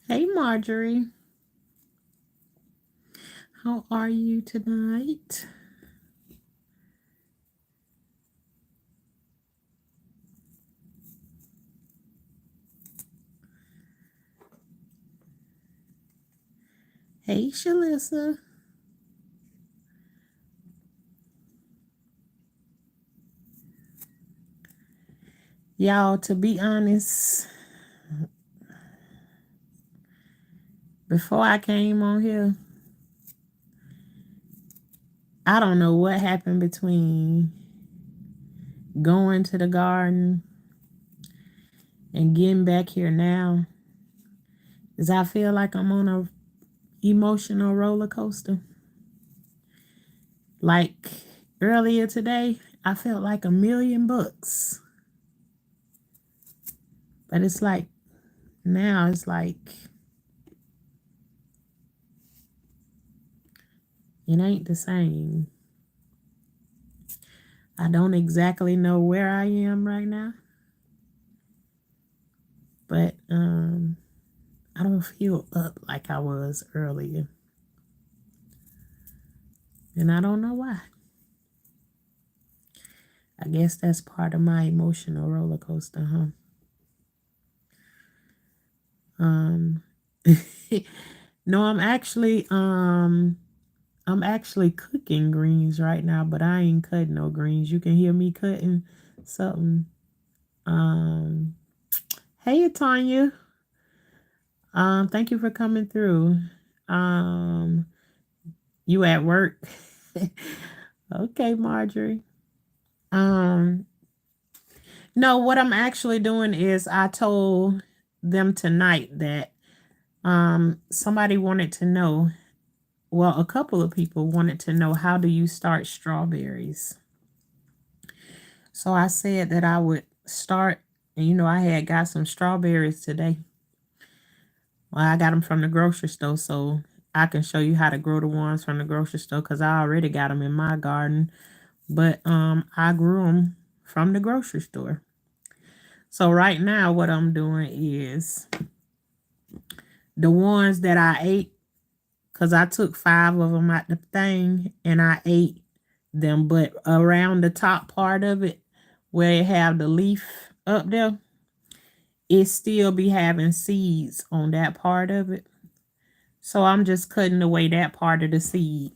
Hey, Marjorie. How are you tonight? Hey, Shalissa. Y'all, to be honest, before I came on here, I don't know what happened between going to the garden and getting back here now. Is I feel like I'm on a emotional roller coaster. Like earlier today, I felt like $1,000,000. But it's like now it's like it ain't the same. I don't exactly know where I am right now, but I don't feel up like I was earlier. And I don't know why. I guess that's part of my emotional roller coaster, huh? No, I'm actually cooking greens right now, but I ain't cutting no greens. You can hear me cutting something. Um Hey, Tanya. Thank you for coming through. Um you at work? Okay, Marjorie. Um no, what I'm actually doing is I told them tonight that somebody wanted to know, well, a couple of people wanted to know, how do you start strawberries? So I said that I would start, and I had got some strawberries today. Well, I got them from the grocery store, so I can show you how to grow the ones from the grocery store because I already got them in my garden. But I grew them from the grocery store. So right now, what I'm doing is the ones that I ate, because I took 5 of them out the thing and I ate them, but around the top part of it, where it have the leaf up there, it still be having seeds on that part of it. So I'm just cutting away that part of the seed.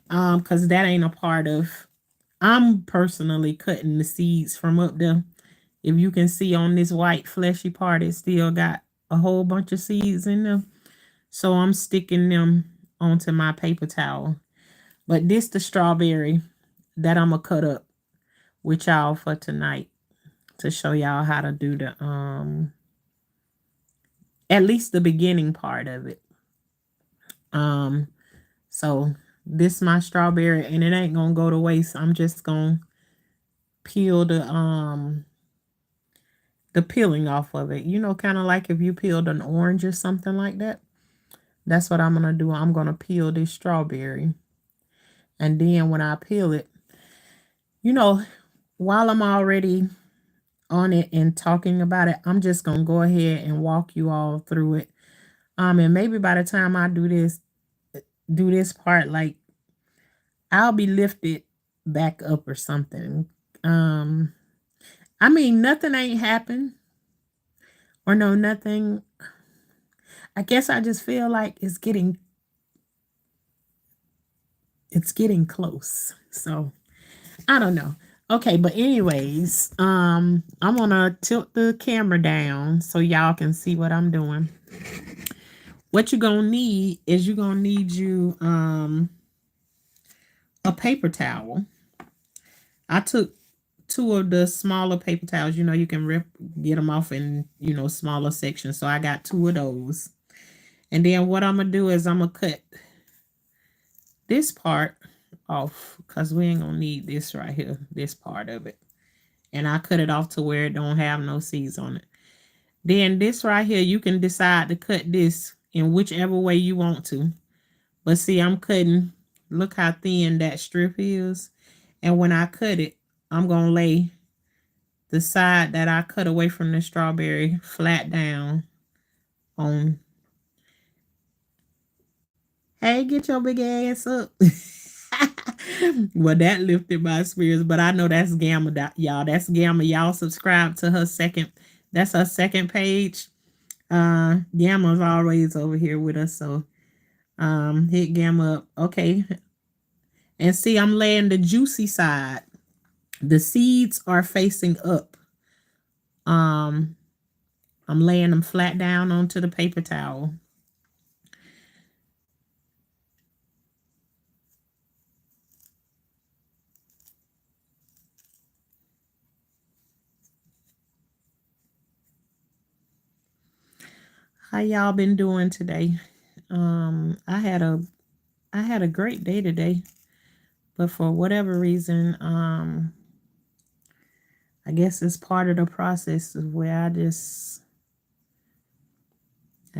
Because that ain't a part of, I'm personally cutting the seeds from up there. If you can see on this white fleshy part, it still got a whole bunch of seeds in them. So I'm sticking them onto my paper towel. But this the strawberry that I'm gonna cut up with y'all for tonight to show y'all how to do the at least the beginning part of it. Um so this my strawberry and it ain't gonna go to waste. I'm just gonna peel the peeling off of it. Kind of like if you peeled an orange or something like that. That's what I'm gonna do. I'm gonna peel this strawberry. And then when I peel it, you know, while I'm already on it and talking about it, I'm just gonna go ahead and walk you all through it. And maybe by the time I do this part, like I'll be lifted back up or something. Um, I mean, nothing ain't happened, or no, nothing. I guess I just feel like it's getting close. So I don't know. Okay, but anyways, I'm gonna tilt the camera down so y'all can see what I'm doing. What you're gonna need is a paper towel. I took 2 of the smaller paper towels. You can get them off in smaller sections. So I got 2 of those. And then what I'm gonna do is I'm gonna cut this part off because we ain't gonna need this right here, this part of it. And I cut it off to where it don't have no seeds on it. Then this right here, you can decide to cut this in whichever way you want to. But see, I'm cutting, look how thin that strip is. And when I cut it, I'm going to lay the side that I cut away from the strawberry flat down on Hey, get your big ass up. Well, that lifted my spirits, but I know that's Gamma, y'all. That's Gamma. Y'all subscribe to her second. That's her second page. Gamma's always over here with us, so hit Gamma up. Okay. And see, I'm laying the juicy side. The seeds are facing up. I'm laying them flat down onto the paper towel. How y'all been doing today? I had a great day today, but for whatever reason, I guess it's part of the process of where I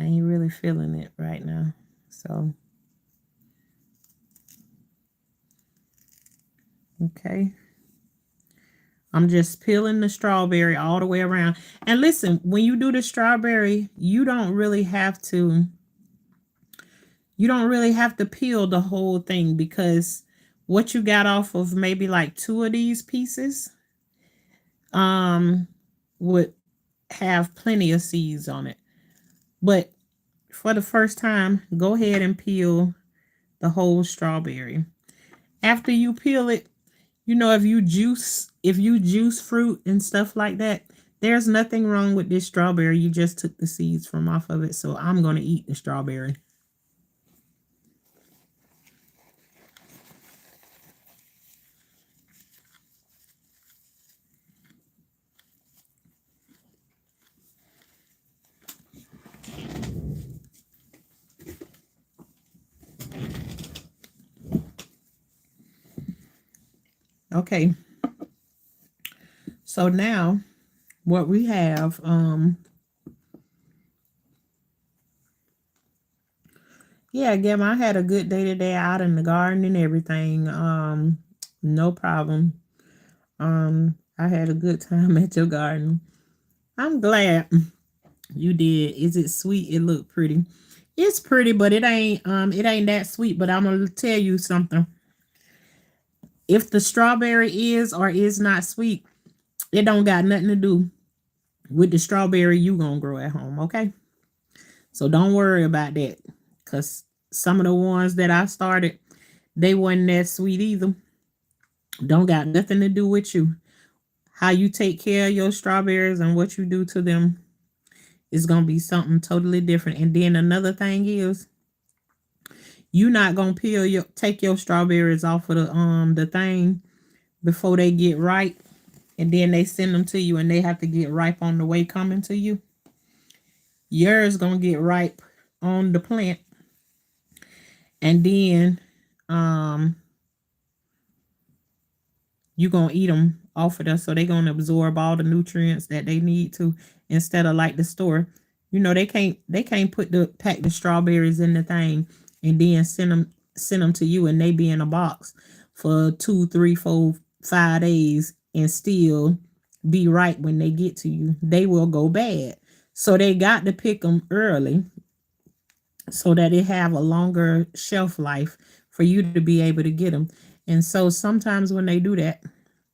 ain't really feeling it right now. So, okay. I'm just peeling the strawberry all the way around. And listen, when you do the strawberry, you don't really have to peel the whole thing, because what you got off of maybe like 2 of these pieces would have plenty of seeds on it. But for the first time, go ahead and peel the whole strawberry. After you peel it, if you juice fruit and stuff like that, there's nothing wrong with this strawberry. You just took the seeds from off of it. So I'm going to eat the strawberry. Okay. So now what we have, yeah, again, I had a good day today out in the garden and everything. No problem. I had a good time at your garden. I'm glad you did. Is it sweet? It looked pretty. It's pretty, but it ain't that sweet. But I'm gonna tell you something. If the strawberry is or is not sweet, it don't got nothing to do with the strawberry you gonna grow at home, okay? So don't worry about that. Cause some of the ones that I started, they wasn't that sweet either. Don't got nothing to do with you. How you take care of your strawberries and what you do to them is gonna be something totally different. And then another thing is, you not gonna take your strawberries off of the thing before they get ripe, and then they send them to you and they have to get ripe on the way coming to you. Yours gonna get ripe on the plant, and then you gonna eat them off of there, so they gonna absorb all the nutrients that they need to, instead of like the store. They can't pack the strawberries in the thing and then send them to you, and they be in a box for 2, 3, 4, 5 days and still be right when they get to you. They will go bad. So they got to pick them early so that it have a longer shelf life for you to be able to get them. And so sometimes when they do that,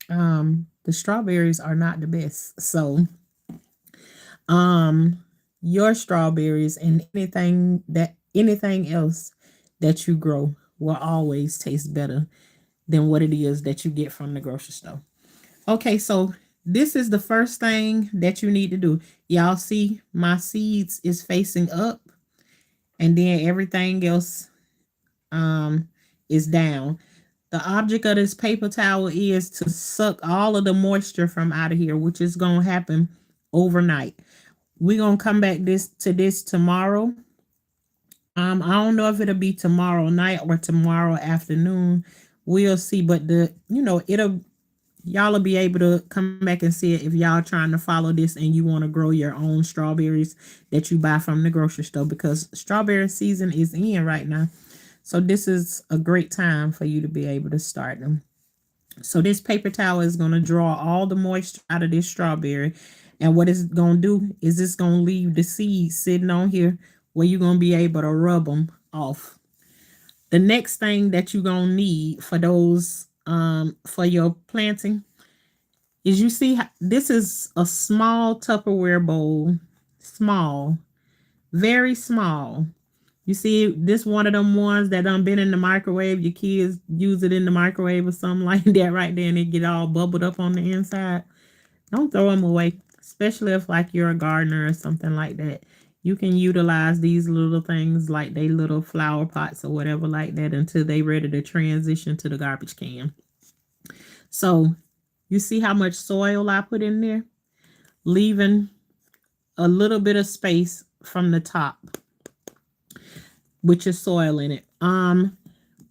the strawberries are not the best. So your strawberries and anything else that you grow will always taste better than what it is that you get from the grocery store. Okay, so this is the first thing that you need to do. Y'all see my seeds is facing up, and then everything else is down. The object of this paper towel is to suck all of the moisture from out of here, which is going to happen overnight. We're going to come back to this tomorrow. I don't know if it'll be tomorrow night or tomorrow afternoon. We'll see, but y'all will be able to come back and see it if y'all trying to follow this and you want to grow your own strawberries that you buy from the grocery store, because strawberry season is in right now. So this is a great time for you to be able to start them. So this paper towel is going to draw all the moisture out of this strawberry. And what it's going to do is it's going to leave the seeds sitting on here where you're going to be able to rub them off. the next thing that you're gonna need for those for your planting is, you see this is a small Tupperware bowl, small, very small. You see, this one of them ones that done been in the microwave. Your kids use it in the microwave or something like that right there, and they get all bubbled up on the inside. Don't throw them away, especially if like you're a gardener or something like that. You can utilize these little things like they little flower pots or whatever like that until they ready to transition to the garbage can. So you see how much soil I put in there, leaving a little bit of space from the top with your soil in it.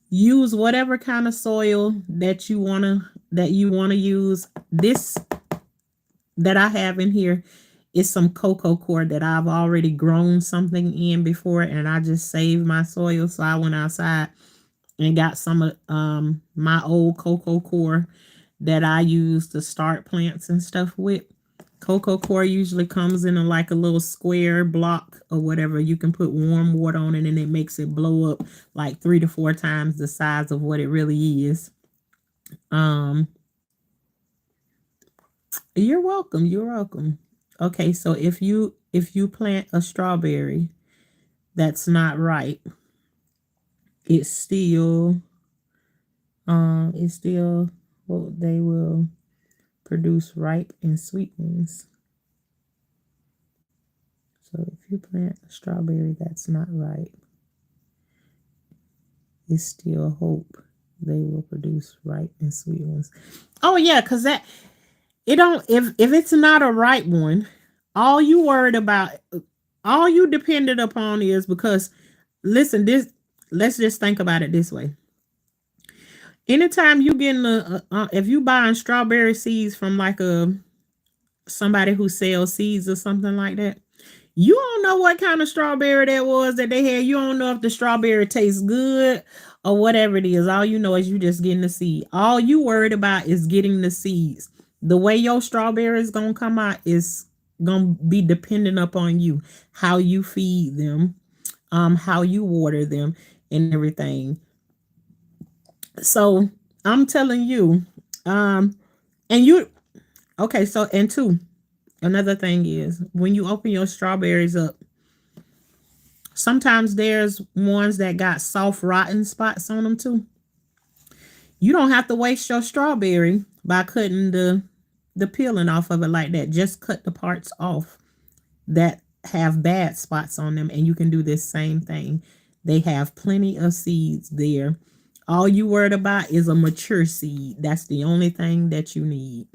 Use whatever kind of soil that you wanna use. This that I have in here is some cocoa coir that I've already grown something in before, and I just saved my soil. So I went outside and got some of my old cocoa coir that I use to start plants and stuff with. Cocoa coir usually comes in like a little square block or whatever. You can put warm water on it and it makes it blow up like 3 to 4 times the size of what it really is. You're welcome. You're welcome. Okay, so if you plant a strawberry that's not ripe, it's still well, they will produce ripe and sweet ones. So if you plant a strawberry that's not ripe, it's still hope they will produce ripe and sweet ones. Oh yeah, because that it don't, if it's not a ripe one, all you worried about, all you depended upon is, because listen, this, let's just think about it this way. Anytime you getting if you buying strawberry seeds from like somebody who sells seeds or something like that, you don't know what kind of strawberry that was that they had. You don't know if the strawberry tastes good or whatever it is. All you know is you just getting the seed. All you worried about is getting the seeds. The way your strawberry is gonna come out is gonna be dependent upon you, how you feed them, how you water them, and everything. So I'm telling you, and you, okay. So, and two, another thing is when you open your strawberries up, sometimes there's ones that got soft rotten spots on them too. You don't have to waste your strawberry by cutting the peeling off of it like that. Just cut the parts off that have bad spots on them, and you can do this same thing. They have plenty of seeds there. All you worried about is a mature seed. That's the only thing that you need.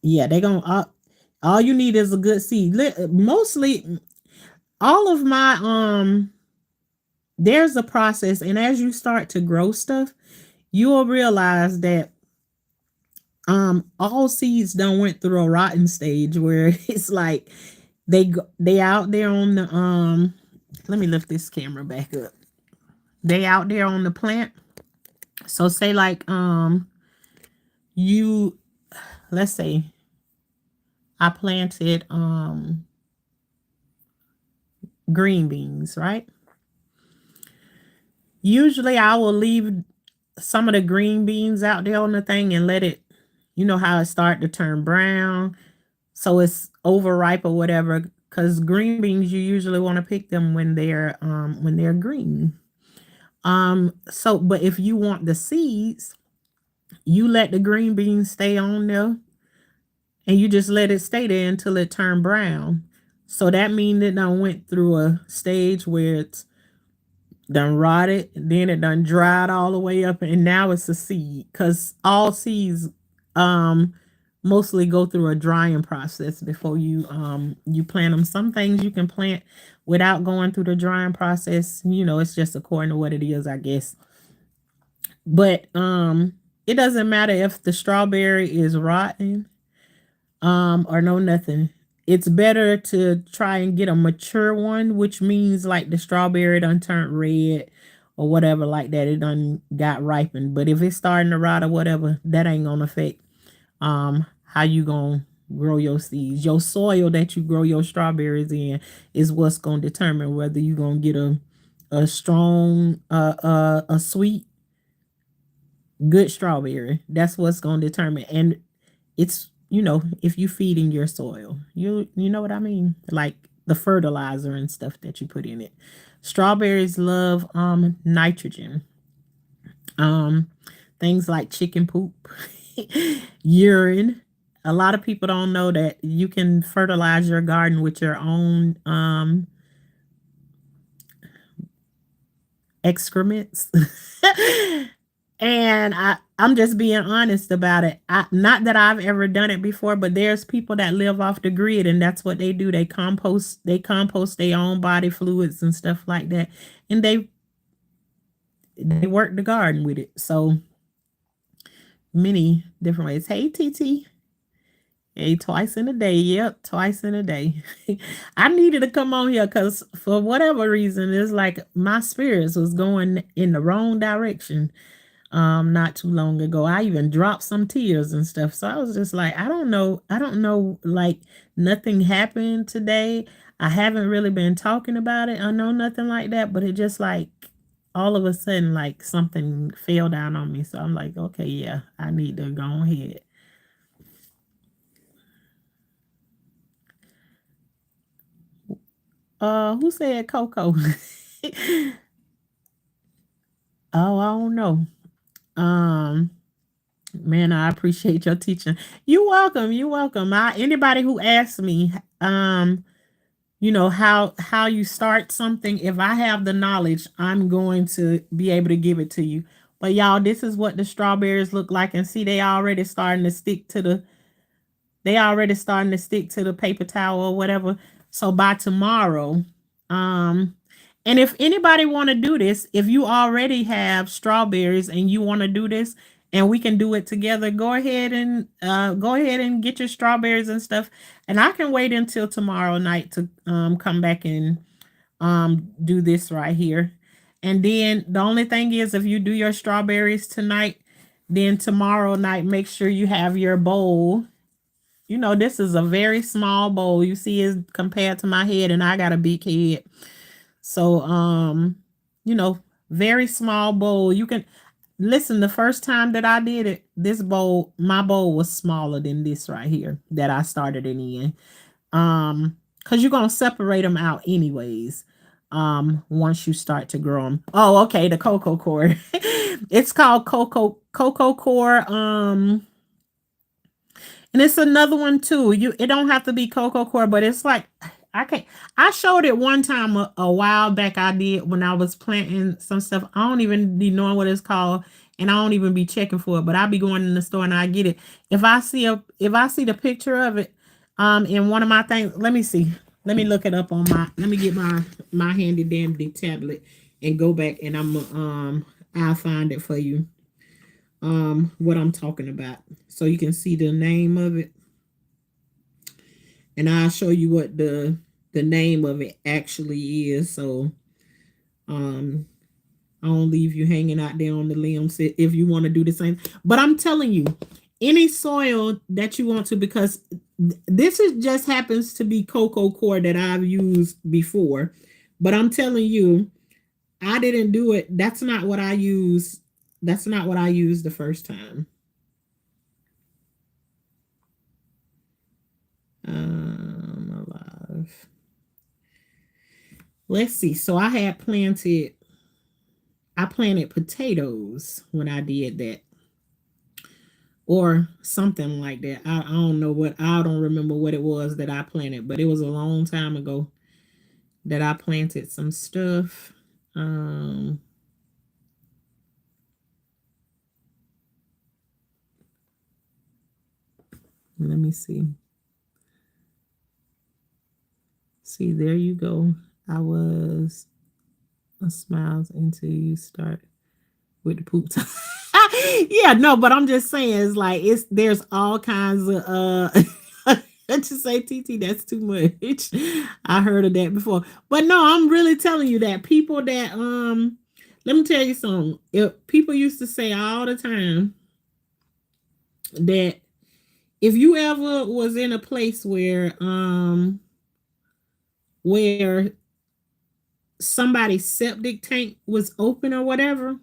Yeah, they gonna all you need is a good seed. Mostly all of my there's a process, and as you start to grow stuff, you will realize that all seeds don't went through a rotten stage where it's like they out there on the let me lift this camera back up. They out there on the plant. So say like you, let's say I planted green beans, right? Usually I will leave some of the green beans out there on the thing and let it, you know how it start to turn brown, so it's overripe or whatever, because green beans you usually want to pick them when they're green. So but if you want the seeds, you let the green beans stay on there and you just let it stay there until it turned brown. So that means it done went through a stage where it's done rotted, then it done dried all the way up, and now it's a seed. Because all seeds mostly go through a drying process before you plant them. Some things you can plant without going through the drying process. You know, it's just according to what it is, I guess. But it doesn't matter if the strawberry is rotten or no nothing. It's better to try and get a mature one, which means like the strawberry done turned red or whatever like that. It done got ripened. But if it's starting to rot or whatever, that ain't gonna affect how you gonna grow your seeds. Your soil that you grow your strawberries in is what's going to determine whether you're going to get a strong, a sweet, good strawberry. That's what's going to determine. And it's, if you feed in your soil, you know what I mean? Like the fertilizer and stuff that you put in it. Strawberries love nitrogen. Um Things like chicken poop, urine. A lot of people don't know that you can fertilize your garden with your own excrements. And I'm just being honest about it. Not that I've ever done it before, but there's people that live off the grid, and that's what they do. They compost. They compost their own body fluids and stuff like that, and they work the garden with it. So many different ways. Hey, TT. Hey, twice in a day. Yep, twice in a day. I needed to come on here because for whatever reason, it's like my spirits was going in the wrong direction. Not too long ago. I even dropped some tears and stuff. So I was just like, I don't know, like nothing happened today. I haven't really been talking about it. I know nothing like that, but it just like all of a sudden like something fell down on me. So I'm like, okay, yeah, I need to go ahead. Who said Coco? Oh, I don't know. Um Man, I appreciate your teaching. You're welcome. You're welcome. Anybody who asks me, how you start something, if I have the knowledge, I'm going to be able to give it to you. But y'all, this is what the strawberries look like, and see, they already starting to stick to the paper towel or whatever. So by tomorrow, um, and if anybody want to do this, if you already have strawberries and you want to do this, and we can do it together, go ahead and get your strawberries and stuff. And I can wait until tomorrow night to come back and do this right here. And then the only thing is, if you do your strawberries tonight, then tomorrow night make sure you have your bowl. This is a very small bowl. You see, is compared to my head, and I got a big head. So, you know, very small bowl. You can listen. The first time that I did it, my bowl was smaller than this right here that I started it in. Because you're gonna separate them out anyways. Once you start to grow them. Oh, okay. The cocoa core. It's called cocoa core. And it's another one too. It don't have to be cocoa core, but it's like I can't. I showed it one time a while back. I did when I was planting some stuff. I don't even be knowing what it's called, and I don't even be checking for it. But I be going in the store and I get it. If I see the picture of it, in one of my things. Let me see. Let me look it up on my. Let me get my handy dandy tablet and go back, and I'll find it for you. What I'm talking about, so you can see the name of it, and I'll show you what the name of it actually is. So um I don't leave you hanging out there on the limbs if you want to do the same. But I'm telling you, any soil that you want to, because this is just happens to be cocoa core that I've used before. But I'm telling you, I didn't do it. That's not what I used. That's not what I used the first time. Alive. Let's see. So I planted potatoes when I did that, or something like that. I don't know what, I don't remember what it was that I planted, but it was a long time ago that I planted some stuff. Let me see. See, there you go. I was a smiles until you start with the poop time. Yeah, no, but I'm just saying, it's like there's all kinds of let's just say, TT, that's too much. I heard of that before. But no, I'm really telling you that people that let me tell you something. If people used to say all the time that if you ever was in a place where somebody's septic tank was open or whatever,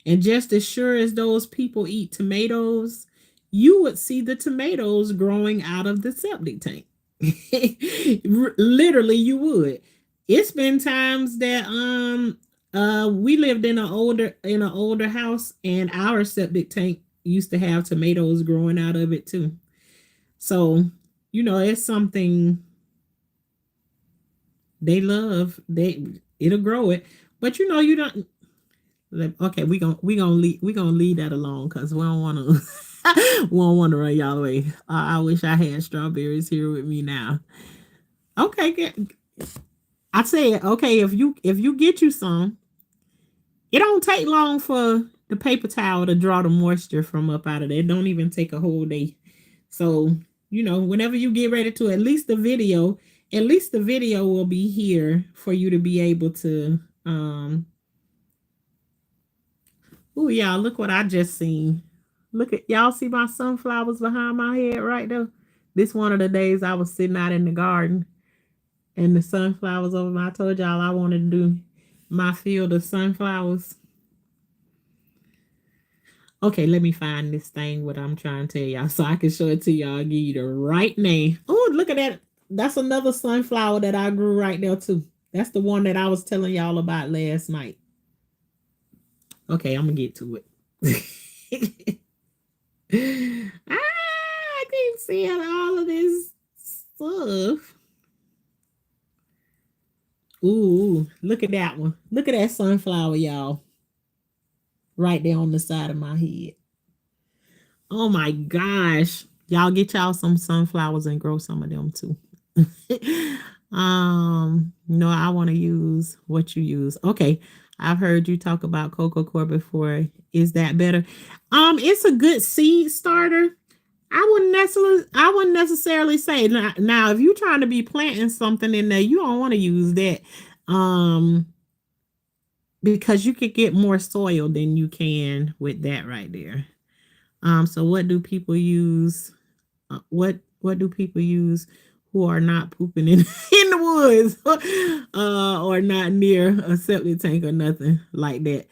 and just as sure as those people eat tomatoes, you would see the tomatoes growing out of the septic tank. Literally, you would. It's been times that we lived in an older house, and our septic tank used to have tomatoes growing out of it too. So, it's something they love. It'll grow it. But you don't. Okay, we gonna leave that alone because we don't want to we don't want to run y'all away. I wish I had strawberries here with me now. Okay, I said okay. If you get you some, it don't take long for the paper towel to draw the moisture from up out of there. It don't even take a whole day. So whenever you get ready to, at least the video will be here for you to be able to Oh, y'all, look what I just seen. Look at y'all see my sunflowers behind my head right there. This one of the days I was sitting out in the garden and the sunflowers over my. I told y'all I wanted to do my field of sunflowers. Okay, let me find this thing what I'm trying to tell y'all so I can show it to y'all and give you the right name. Oh, look at that. That's another sunflower that I grew right there too. That's the one that I was telling y'all about last night. Okay, I'm gonna get to it. I keep seeing all of this stuff. Ooh, look at that one. Look at that sunflower, y'all. Right there on the side of my head. Oh my gosh. Y'all get y'all some sunflowers and grow some of them too. No, I want to use what you use. Okay. I've heard you talk about Coco Coir before. Is that better? It's a good seed starter. I wouldn't necessarily say now if you're trying to be planting something in there, you don't want to use that. Because you could get more soil than you can with that right there. So what do people use? What do people use who are not pooping in in the woods or not near a septic tank or nothing like that?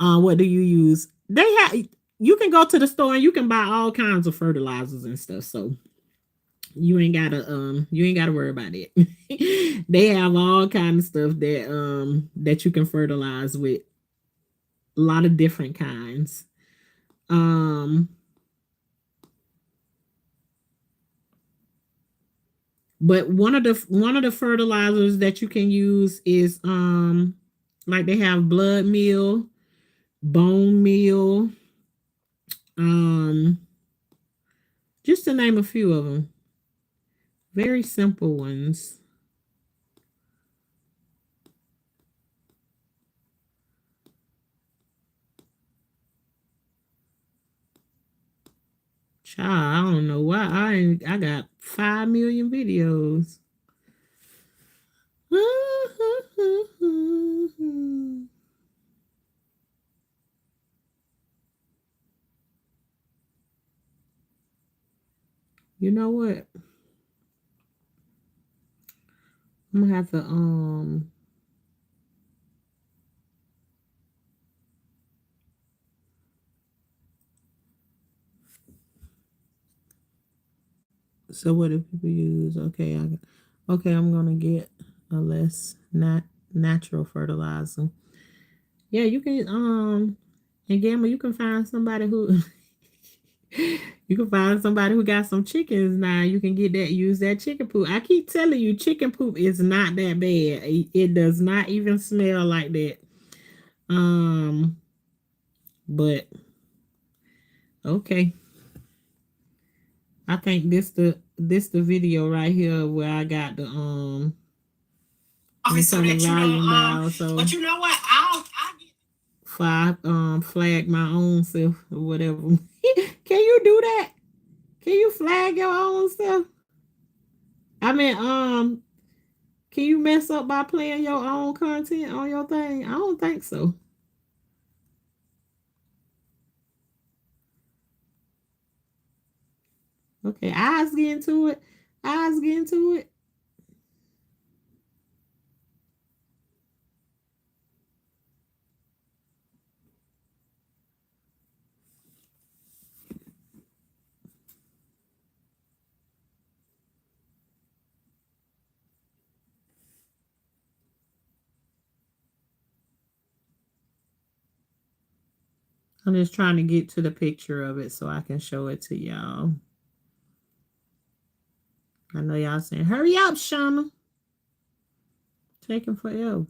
What do you use? You can go to the store and you can buy all kinds of fertilizers and stuff. So you ain't gotta worry about it. They have all kinds of stuff that you can fertilize with, a lot of different kinds. But one of the fertilizers that you can use is like they have blood meal, bone meal, just to name a few of them. Very simple ones. Child, I don't know why I got 5 million videos. You know what? I'm gonna have to so what do people use? Okay, I'm gonna get a less natural fertilizer. Yeah, you can and Gamma, you can find somebody who got some chickens now. You can use that chicken poop. I keep telling you, chicken poop is not that bad. It does not even smell like that. But okay. I think this the video right here where I got the Okay, so turn the that volume down. So but you know what? I'll flag my own self or whatever. Can you do that? Can you flag your own self? I mean, can you mess up by playing your own content on your thing? I don't think so. Okay, eyes get into it. Eyes get into it. I'm just trying to get to the picture of it so I can show it to y'all. I know y'all saying, hurry up, Shauna. Taking forever.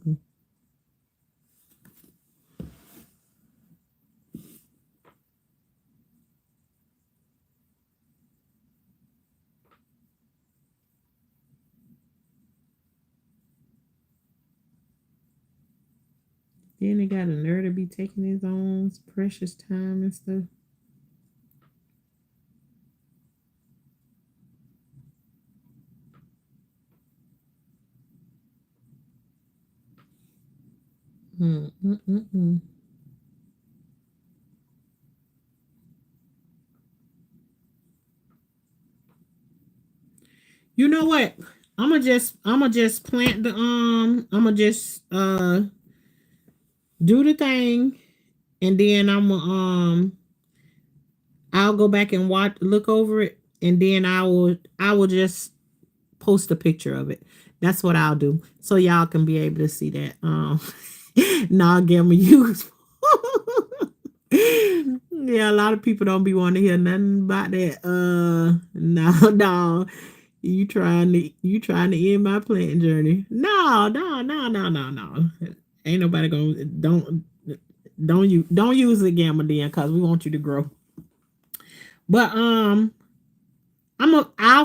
Then he got a nerve to be taking his own precious time and stuff. Mm-mm-mm-mm. You know what? I'm gonna just plant the I'm gonna just do the thing, and then I'll go back and look over it, and then I will just post a picture of it. That's what I'll do, so y'all can be able to see that. Nah, Gamma, you. Yeah, a lot of people don't be wanting to hear nothing about that. No, no. You trying to end my planting journey? No, no, no, no, no, no. Ain't nobody gonna don't use it, Gamma, then, cause we want you to grow. But I'll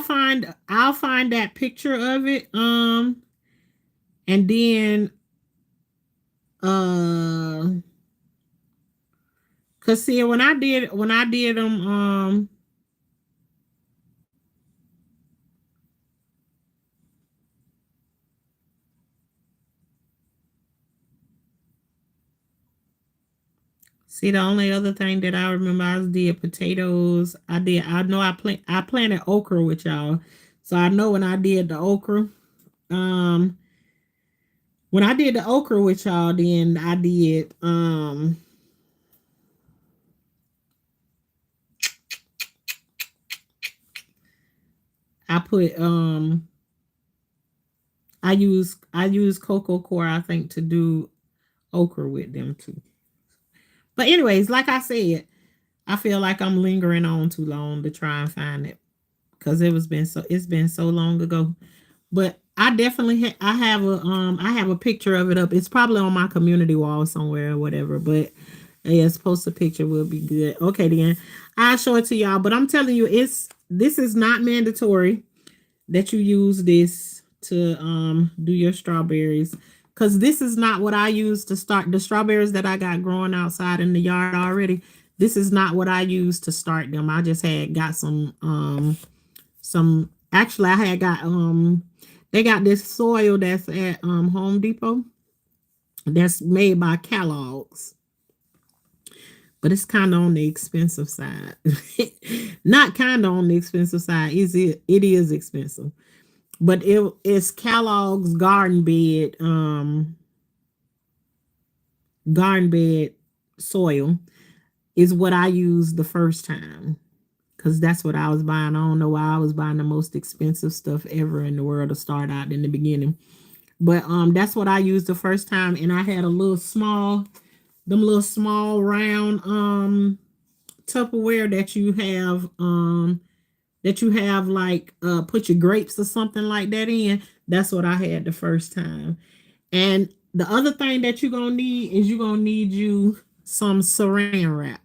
find that picture of it. And then cause see, when I did them see, the only other thing that I remember, I did potatoes. I planted okra with y'all. So I know when I did the okra, um when I did the okra with y'all, then I put I use cocoa core, I think, to do okra with them too. But anyways, like I said, I feel like I'm lingering on too long to try and find it, because it's been so long ago. But I definitely I have a picture of it up. It's probably on my community wall somewhere or whatever. But yes, post a picture will be good. Okay, then I'll show it to y'all. But I'm telling you, this is not mandatory that you use this to do your strawberries, because this is not what I use to start the strawberries that I got growing outside in the yard already. This is not what I use to start them. I just had got some actually I had got they got this soil that's at Home Depot that's made by Kellogg's, but it's kind of on the expensive side. Not kind of on the expensive side. It is expensive. But it's Kellogg's garden bed soil is what I used the first time, because that's what I was buying. I don't know why I was buying the most expensive stuff ever in the world to start out in the beginning. But that's what I used the first time, and I had them little small round Tupperware that you have like put your grapes or something like that in. That's what I had the first time. And the other thing that you're gonna need you some saran wrap.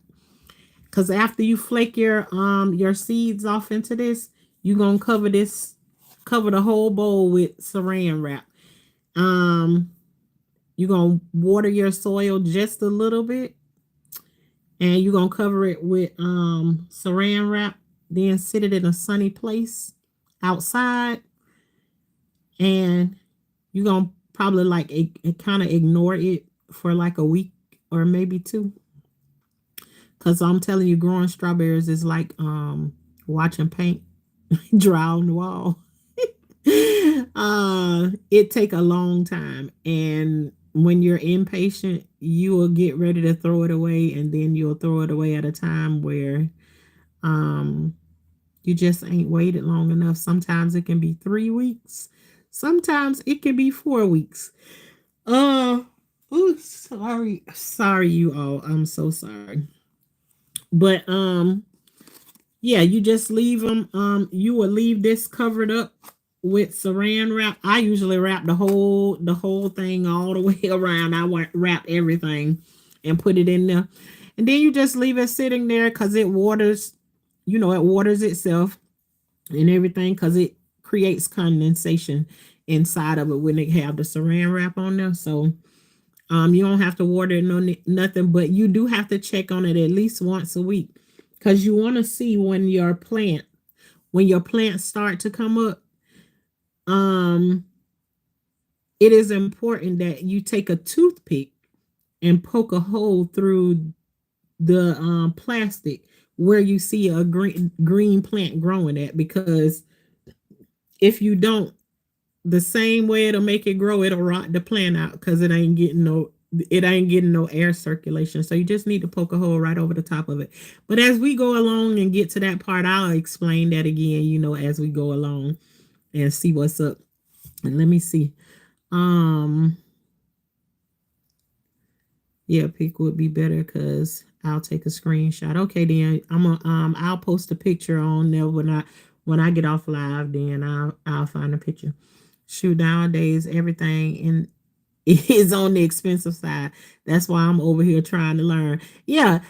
Cause after you flake your seeds off into this, you're gonna cover the whole bowl with saran wrap. Um you're gonna water your soil just a little bit, and you're gonna cover it with saran wrap, then sit it in a sunny place outside, and you're gonna probably like kind of ignore it for like a week or maybe two, because I'm telling you, growing strawberries is like watching paint. dry on the wall. It take a long time, and when you're impatient, you will get ready to throw it away, and then you'll throw it away at a time where um you just ain't waited long enough. Sometimes it can be 3 weeks, sometimes it can be 4 weeks. uh oh, sorry you all, I'm so sorry. But yeah, you just leave them. You will leave this covered up with saran wrap. I usually wrap the whole thing all the way around. Wrap everything and put it in there, and then you just leave it sitting there because it waters. It waters itself and everything because it creates condensation inside of it when they have the saran wrap on there. So you don't have to water it, nothing, but you do have to check on it at least once a week because you want to see when your plants start to come up. um it is important that you take a toothpick and poke a hole through the plastic where you see a green plant growing at, because if you don't, the same way it'll make it grow, it'll rot the plant out because it ain't getting no air circulation. So you just need to poke a hole right over the top of it. But as we go along and get to that part, I'll explain that again, as we go along and see what's up. And let me see. Yeah, pick would be better because I'll take a screenshot. Okay, then I'll post a picture on there when I get off live. Then I'll find a picture. Shoot, nowadays everything is on the expensive side. That's why I'm over here trying to learn. Yeah,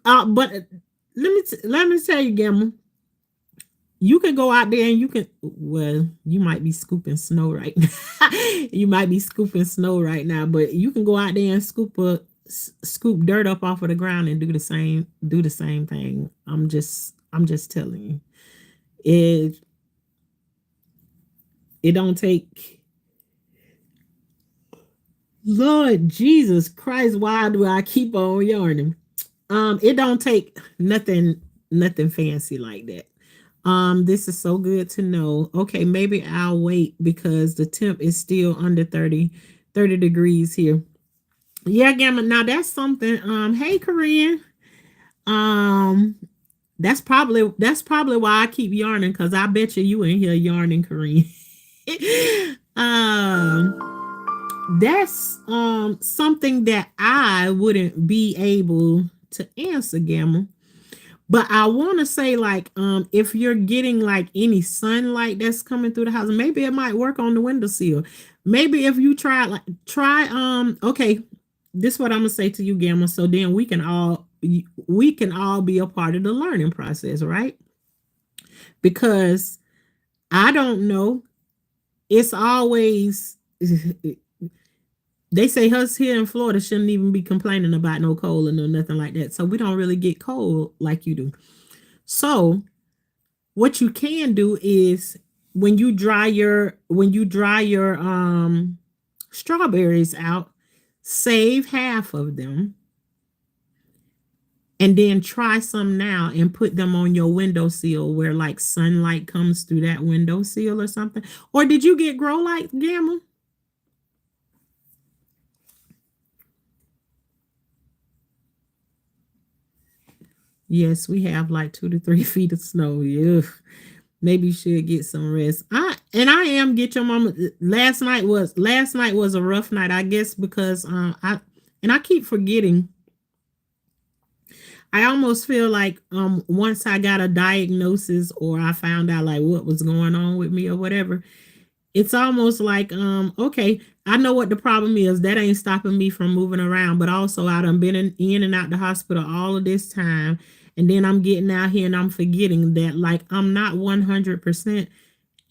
but let me tell you, Gamma. You can go out there and you might be scooping snow right now. You might be scooping snow right now, but you can go out there and scoop dirt up off of the ground and do the same thing. I'm just telling you. It don't take. Lord Jesus Christ, why do I keep on yarning? It don't take nothing fancy like that. This is so good to know. Okay, maybe I'll wait because the temp is still under 30 degrees here. Yeah, Gamma. Now that's something. Hey, Korean. Um, that's probably why I keep yarning, because I bet you in here yarning, Korean. That's something that I wouldn't be able to answer, Gamma. But I want to say, like, if you're getting like any sunlight that's coming through the house, maybe it might work on the windowsill. Maybe if you okay, this is what I'm gonna say to you, Gamma. So then we can all be a part of the learning process, right? Because I don't know. It's always they say us here in Florida shouldn't even be complaining about no cold or no nothing like that. So we don't really get cold like you do. So what you can do is when you dry your strawberries out, save half of them and then try some now and put them on your windowsill where like sunlight comes through that windowsill or something. Or did you get grow light, Gamma? Yes, we have like 2 to 3 feet of snow. Yeah. Maybe you should get some rest. I am get your mama. Last night was a rough night, I guess, because I keep forgetting. I almost feel like once I got a diagnosis or I found out like what was going on with me or whatever, it's almost like okay, I know what the problem is. That ain't stopping me from moving around, but also I done been in and out the hospital all of this time, and then I'm getting out here and I'm forgetting that like I'm not 100%.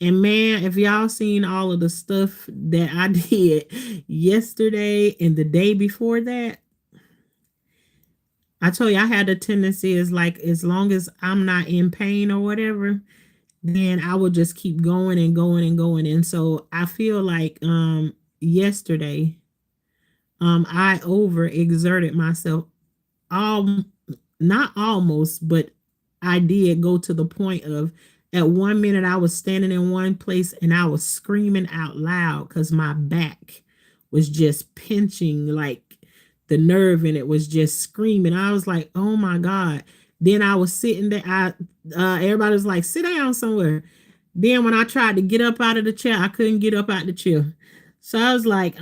And man, if y'all seen all of the stuff that I did yesterday and the day before that, I told you I had a tendency is like as long as I'm not in pain or whatever, then I would just keep going and going and going. And so I feel like yesterday I overexerted myself. Um not almost, but I did go to the point of At 1 minute, I was standing in one place and I was screaming out loud because my back was just pinching, like the nerve in it was just screaming. I was like, oh my God. Then I was sitting there. Everybody was like, sit down somewhere. Then when I tried to get up out of the chair, I couldn't get up out the chair. So I was like,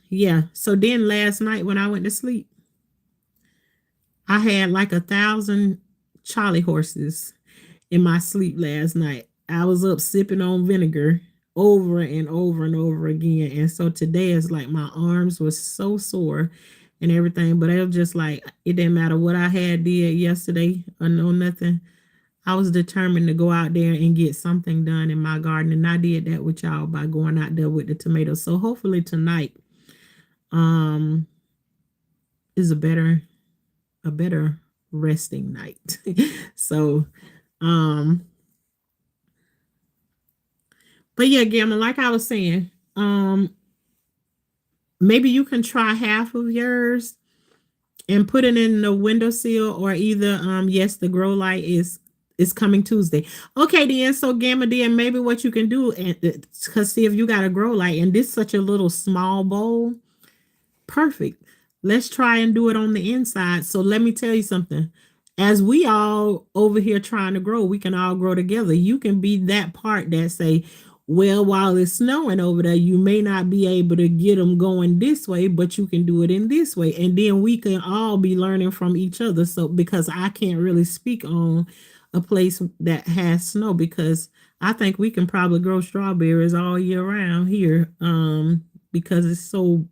yeah. So then last night when I went to sleep, I had like 1,000 Charlie horses in my sleep last night. I was up sipping on vinegar over and over and over again. And so today it's like my arms were so sore and everything, but it was just like it didn't matter what I had did yesterday or no nothing. I was determined to go out there and get something done in my garden, and I did that with y'all by going out there with the tomatoes. So hopefully tonight is a better resting night. So but yeah, Gamma, like I was saying, maybe you can try half of yours and put it in the windowsill, or either yes, the grow light is coming Tuesday. Okay, then so Gamma, then maybe what you can do, and because see if you got a grow light and this such a little small bowl, perfect. Let's try and do it on the inside. So let me tell you something. As we all over here trying to grow, we can all grow together. You can be that part that say, well, while it's snowing over there, you may not be able to get them going this way, but you can do it in this way. And then we can all be learning from each other. So because I can't really speak on a place that has snow, because I think we can probably grow strawberries all year round here, because it's so,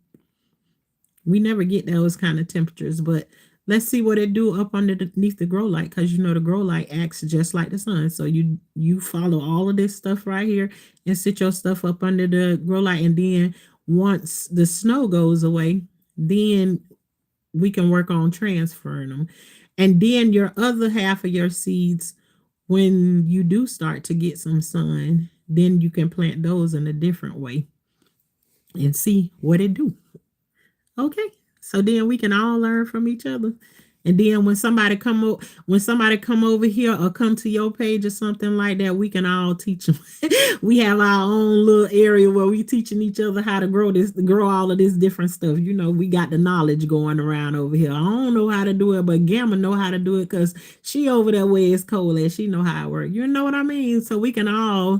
we never get those kind of temperatures. But let's see what it do up underneath the grow light, because you know the grow light acts just like the sun. So you follow all of this stuff right here and sit your stuff up under the grow light, and then once the snow goes away, then we can work on transferring them. And then your other half of your seeds, when you do start to get some sun, then you can plant those in a different way and see what it do. Okay, so then we can all learn from each other. And then when somebody come over here or come to your page or something like that, we can all teach them. We have our own little area where we teaching each other how to grow all of this different stuff. You know, we got the knowledge going around over here. I don't know how to do it, but Gamma know how to do it because she over there where it's cold and she know how it works. You know what I mean? So we can all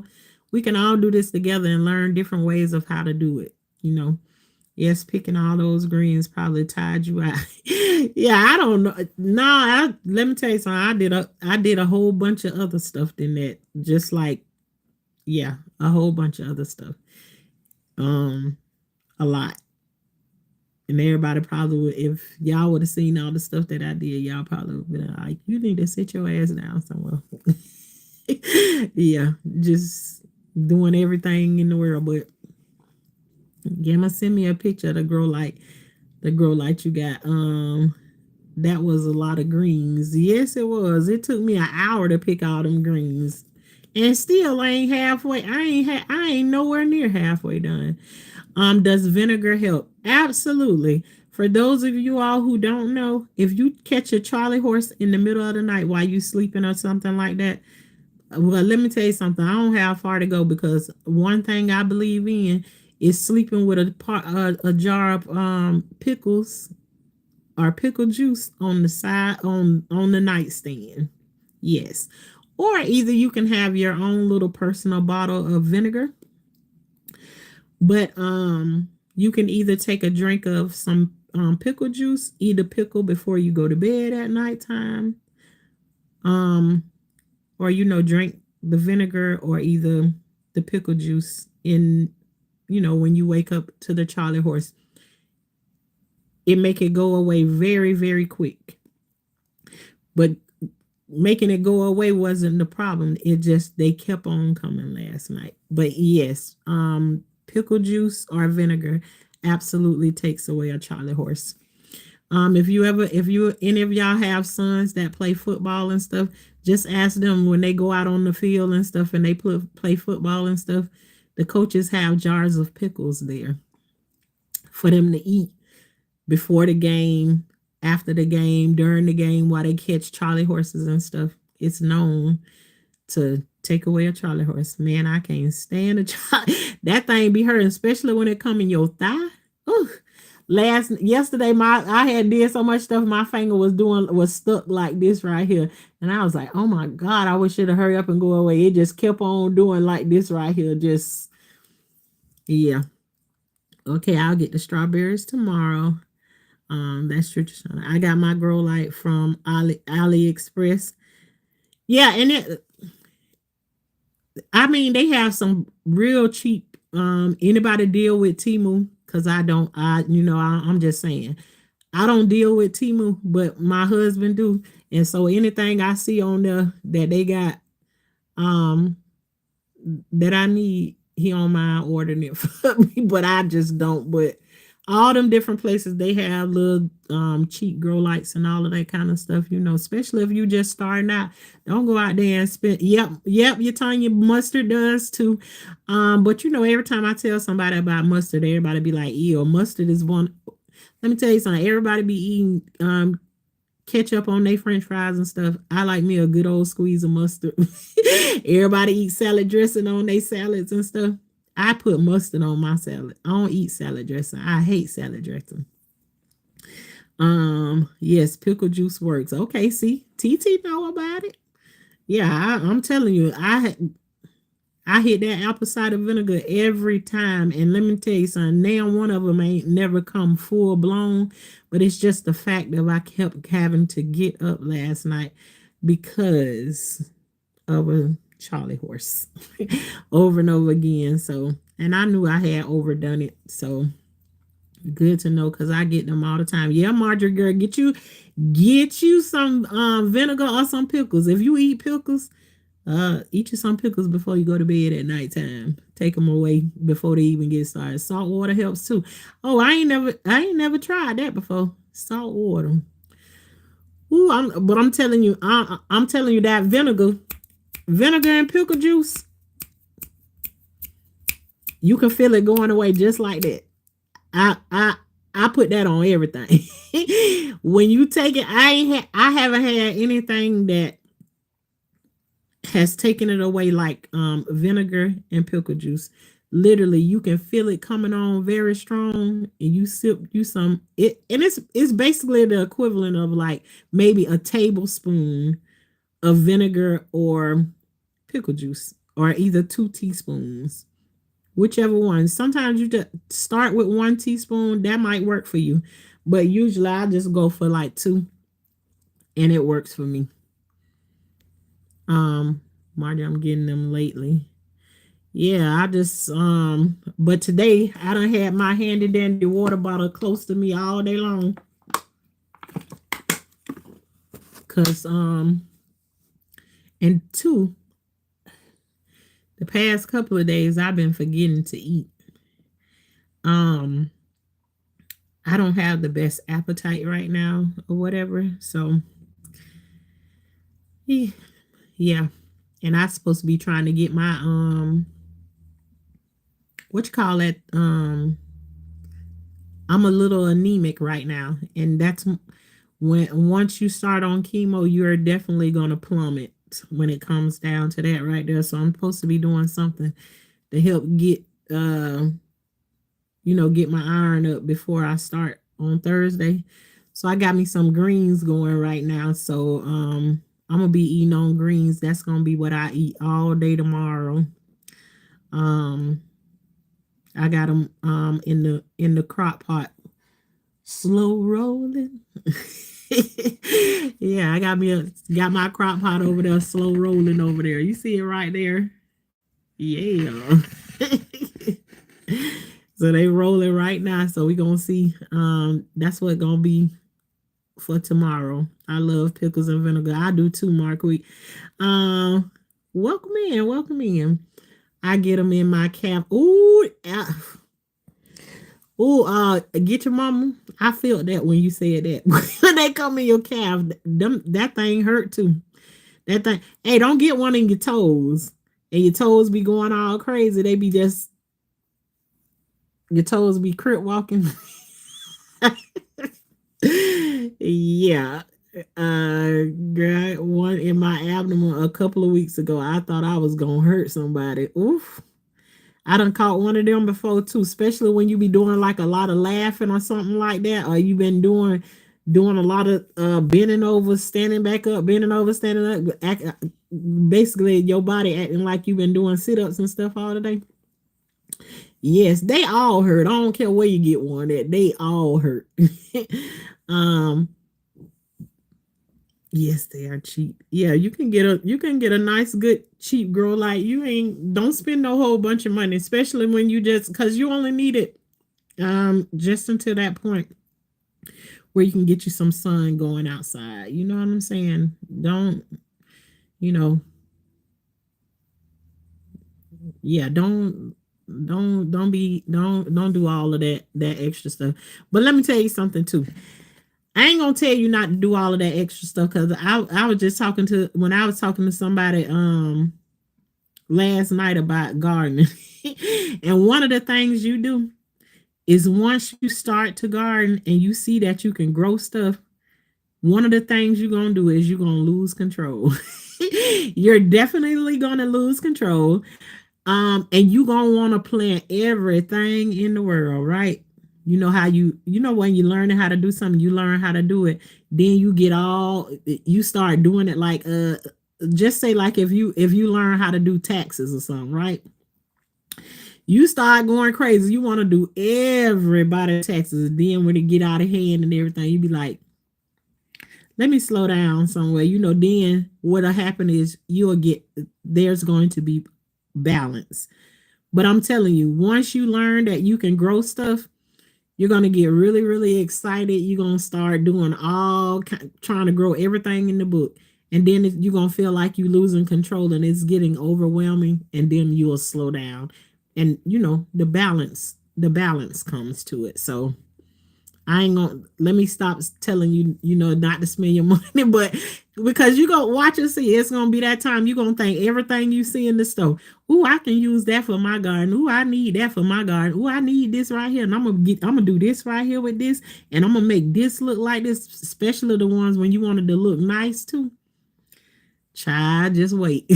do this together and learn different ways of how to do it, you know. Yes, picking all those greens probably tired you out. Yeah, I don't know. No, let me tell you something. I did a whole bunch of other stuff than that. Just like, yeah, a whole bunch of other stuff. A lot. And everybody probably would, if y'all would have seen all the stuff that I did, y'all probably would be like, you need to sit your ass down somewhere. Yeah, just doing everything in the world, but Gamma, send me a picture of the grow light you got. That was a lot of greens. Yes, it was. It took me an hour to pick all them greens, and still I ain't halfway. I ain't nowhere near halfway done. Does vinegar help? Absolutely. For those of you all who don't know, if you catch a Charlie horse in the middle of the night while you sleeping or something like that, well, let me tell you something. I don't have far to go, because one thing I believe in is sleeping with a jar of pickles or pickle juice on the side on the nightstand. Yes. Or either you can have your own little personal bottle of vinegar. But you can either take a drink of some pickle juice, eat a pickle before you go to bed at nighttime. Or drink the vinegar or either the pickle juice in, when you wake up to the Charlie horse. It make it go away very, very quick. But making it go away wasn't the problem. It just, they kept on coming last night. But yes, pickle juice or vinegar absolutely takes away a Charlie horse. If any of y'all have sons that play football and stuff, just ask them when they go out on the field and stuff and they play football and stuff, the coaches have jars of pickles there for them to eat before the game, after the game, during the game, while they catch Charlie horses and stuff. It's known to Take away a Charlie horse. Man, I can't stand a Charlie. That thing be hurting, especially when it come in your thigh. Ooh. Yesterday, I had did so much stuff. My finger was stuck like this right here, and I was like, "Oh my God, I wish it'd hurry up and go away." It just kept on doing like this right here. Just yeah. Okay, I'll get the strawberries tomorrow. That's true. I got my grow light from AliExpress. Yeah, and I mean they have some real cheap. Anybody deal with Temu? Because I don't. I'm just saying. I don't deal with Temu, but my husband do. And so anything I see on there that they got that I need, he on mind ordering it for me, but I just don't. But all them different places they have little cheap grow lights and all of that kind of stuff, especially if you just starting out. Don't go out there and spend you're telling your mustard does too. But every time I tell somebody about mustard, everybody be like, ew, mustard is one. Let me tell you something, everybody be eating ketchup on their french fries and stuff. I like me a good old squeeze of mustard. Everybody eats salad dressing on their salads and stuff. I put mustard on my salad. I don't eat salad dressing. I hate salad dressing. Yes, pickle juice works. Okay, see, TT know about it. Yeah, I'm telling you, I hit that apple cider vinegar every time. And let me tell you something, now one of them ain't never come full blown, but it's just the fact that I kept having to get up last night because of a Charlie horse over and over again. So, and I knew I had overdone it. So good to know because I get them all the time. Yeah, Marjorie girl, get you some vinegar or some pickles. If you eat pickles, eat you some pickles before you go to bed at nighttime. Take them away before they even get started. Salt water helps too. Oh, I ain't never tried that before. Salt water. Ooh, I'm telling you, I'm telling you that vinegar and pickle juice, you can feel it going away just like that. I put that on everything. When you take it, I haven't had anything that has taken it away like vinegar and pickle juice. Literally, you can feel it coming on very strong, and you sip you some it, and it's basically the equivalent of like maybe a tablespoon of vinegar or pickle juice, or either 2 teaspoons, whichever one. Sometimes you just start with 1 teaspoon, that might work for you, but usually I just go for like 2, and it works for me. Margie, I'm getting them lately. Yeah, I just but today I done had my handy dandy water bottle close to me all day long. Cause and 2, the past couple of days I've been forgetting to eat. I don't have the best appetite right now or whatever. So yeah. And I'm supposed to be trying to get my what you call it? I'm a little anemic right now, and that's once you start on chemo, you're definitely gonna plummet when it comes down to that right there. So I'm supposed to be doing something to help get get my iron up before I start on Thursday. So I got me some greens going right now. So I'm gonna be eating on greens. That's gonna be what I eat all day tomorrow. I got them in the crock pot, slow rolling. Yeah, I got my crock pot over there, slow rolling over there. You see it right there? Yeah. So they rolling right now. So we gonna see. That's what gonna be for tomorrow. I love pickles and vinegar. I do too, Mark. Welcome in. I get them in my calf. Ooh, get your mama. I felt that when you said that. When they come in your calf, that thing hurt too. That thing. Hey, don't get one in your toes. And your toes be going all crazy. They be just, your toes be crip walking. Yeah. Girl, one in my abdomen a couple of weeks ago. I thought I was gonna hurt somebody. Oof. I done caught one of them before too, especially when you be doing like a lot of laughing or something like that, or you been doing a lot of bending over, standing back up, bending over, standing up, basically your body acting like you've been doing sit-ups and stuff all the day. Yes, they all hurt. I don't care where you get one at, they all hurt. um Yes, they are cheap. Yeah, you can get a nice good cheap grow light. You ain't don't spend no whole bunch of money, especially when you just because you only need it just until that point where you can get you some sun going outside. You know what I'm saying? Don't, you know, yeah, don't do all of that extra stuff. But let me tell you something too. I ain't gonna tell you not to do all of that extra stuff because I was just talking to somebody last night about gardening. And one of the things you do is once you start to garden and you see that you can grow stuff, one of the things you're gonna do is you're gonna lose control. You're definitely gonna lose control. And you gonna want to plant everything in the world, right? You know how when you learn how to do something, you learn how to do it. Then you start doing it like just say like if you learn how to do taxes or something, right? You start going crazy. You want to do everybody's taxes. Then when it get out of hand and everything, you be like, let me slow down somewhere. Then what'll happen is there's going to be balance. But I'm telling you, once you learn that you can grow stuff, you're going to get really, really excited. You're going to start doing trying to grow everything in the book. And then you're going to feel like you're losing control and it's getting overwhelming. And then you'll slow down. And, the balance comes to it. So I ain't gonna let me stop telling you, not to spend your money, but because you gonna watch and see, it's gonna be that time you're gonna think everything you see in the store. Ooh, I can use that for my garden. Ooh, I need that for my garden. Ooh, I need this right here, and I'm gonna do this right here with this, and I'm gonna make this look like this, especially the ones when you wanted to look nice too. Child, just wait.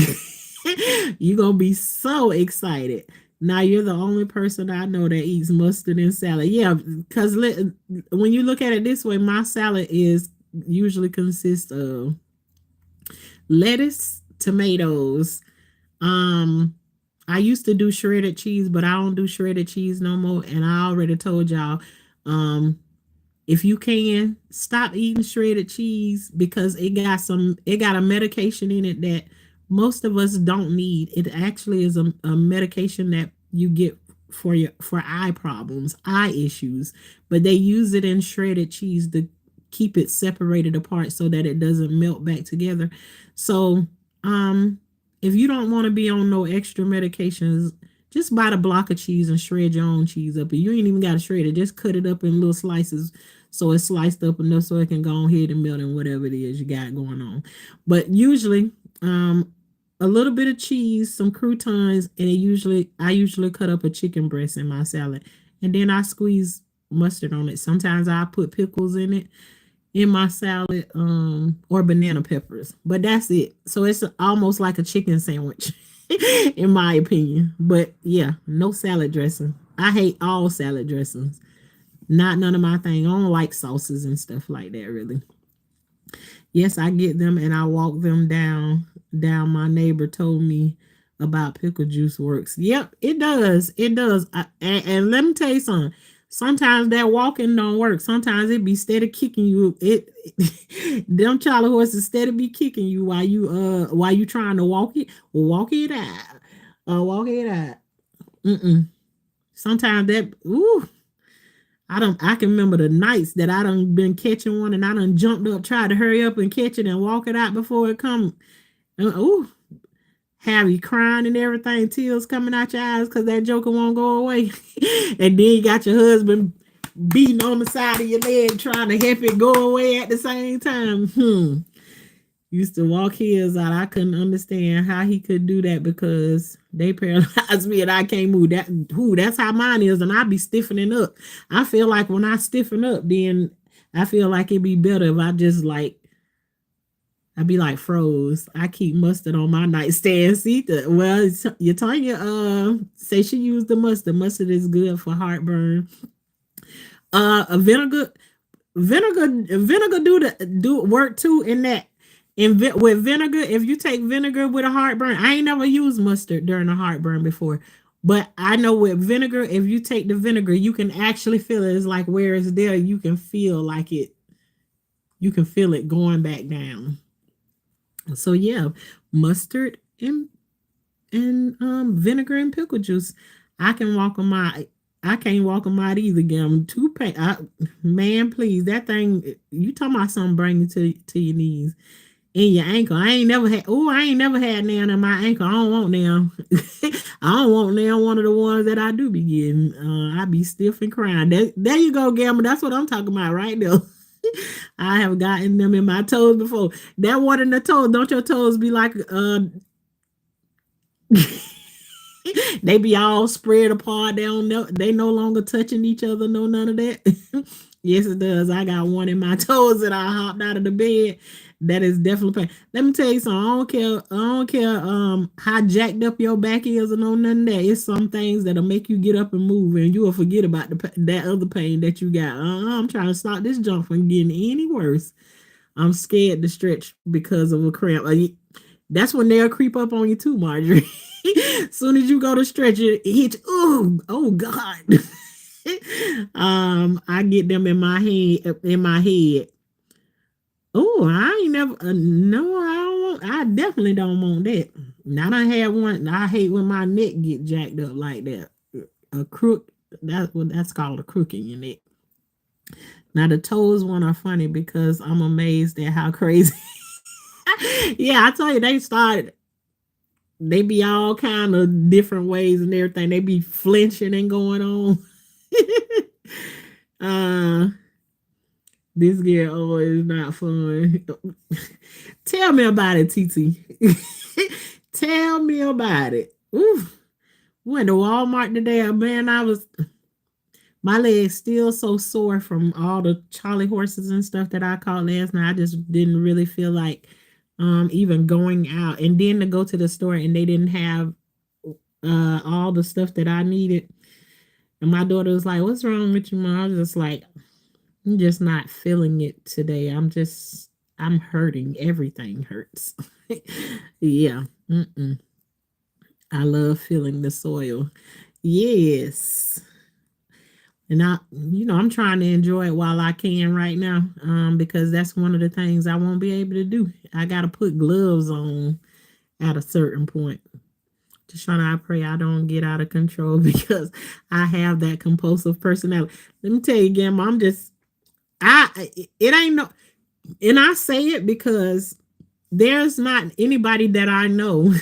You're gonna be so excited. Now you're the only person I know that eats mustard and salad. Yeah, because when you look at it this way, my salad usually consists of lettuce, tomatoes. I used to do shredded cheese, but I don't do shredded cheese no more. And I already told y'all, if you can stop eating shredded cheese because it got a medication in it that most of us don't need. It actually is a medication that you get for eye problems, eye issues, but they use it in shredded cheese to keep it separated apart so that it doesn't melt back together. So, if you don't want to be on no extra medications, just buy the block of cheese and shred your own cheese up. You ain't even got to shred it. Just cut it up in little slices so it's sliced up enough so it can go ahead and melt in whatever it is you got going on. But usually, a little bit of cheese, some croutons, and I usually cut up a chicken breast in my salad, and then I squeeze mustard on it. Sometimes I put pickles in it in my salad, or banana peppers, but that's it. So it's almost like a chicken sandwich, in my opinion. But yeah, no salad dressing. I hate all salad dressings. None of my thing. I don't like sauces and stuff like that, really. Yes, I get them and I walk them down. My neighbor told me about pickle juice works. Yep, it does. It does. And let me tell you something. Sometimes that walking don't work. Sometimes it be steady kicking you. Them Charlie horses steady be kicking you while you trying to walk it. Walk it out. Walk it out. Sometimes that I can remember the nights that I done been catching one and I done jumped up, tried to hurry up and catch it and walk it out before it come. Have you crying and everything, tears coming out your eyes because that joker won't go away. And then you got your husband beating on the side of your leg trying to help it go away at the same time. Used to walk his out. I couldn't understand how he could do that because they paralyzed me and I can't move. That's how mine is, and I be stiffening up. I feel like when I stiffen up, then I feel like it'd be better if I just like I be like froze. I keep mustard on my nightstand. See, well, you Tanya say she used the mustard. Mustard is good for heartburn. A vinegar do work too in that. With vinegar, if you take vinegar with a heartburn, I ain't never used mustard during a heartburn before. But I know with vinegar, if you take the vinegar, you can actually feel it. It's like where it's there, you can feel like it. You can feel it going back down. So yeah, mustard and vinegar and pickle juice. I can walk on my. I can't walk them out either. Get them too pain. Man, please, that thing. You talking about something bring you to your knees and your ankle. I ain't never had. Oh, I ain't never had nail in my ankle. I don't want nail. I don't want nail. One of the ones that I do be getting. I be stiff and crying. There you go, Gamma. That's what I'm talking about right now. I have gotten them in my toes before. That one in the toes. Don't your toes be like they be all spread apart. They don't know. They no longer touching each other. No, none of that. Yes, it does. I got one in my toes that I hopped out of the bed. That is definitely pain. Let me tell you something. I don't care how jacked up your back is or no none of that. It's some things that'll make you get up and move and you will forget about that other pain that you got. I'm trying to stop this junk from getting any worse. I'm scared to stretch because of a cramp. That's when they'll creep up on you too, Marjorie. Soon as you go to stretch it, hit you. Oh God. I get them in my head. Oh, I ain't never no, I definitely don't want that. Now I had one. I hate when my neck get jacked up like that. A crook, that's called a crook in your neck. Now the toes one are funny because I'm amazed at how crazy. Yeah, I tell you, they be all kind of different ways and everything. They be flinching and going on. This girl is not fun. Tell me about it, TT. Tell me about it. Ooh. Went to Walmart today, man. My legs still so sore from all the Charlie horses and stuff that I caught last night. I just didn't really feel like even going out. And then to go to the store and they didn't have all the stuff that I needed. And my daughter was like, "What's wrong with you, Mom?" I was just like, "I'm just not feeling it today. I'm hurting. Everything hurts." Yeah. I love feeling the soil. Yes. And I'm trying to enjoy it while I can right now, because that's one of the things I won't be able to do. I got to put gloves on at a certain point. Tashana, I pray I don't get out of control because I have that compulsive personality. Let me tell you again, it ain't no, and I say it because there's not anybody that I know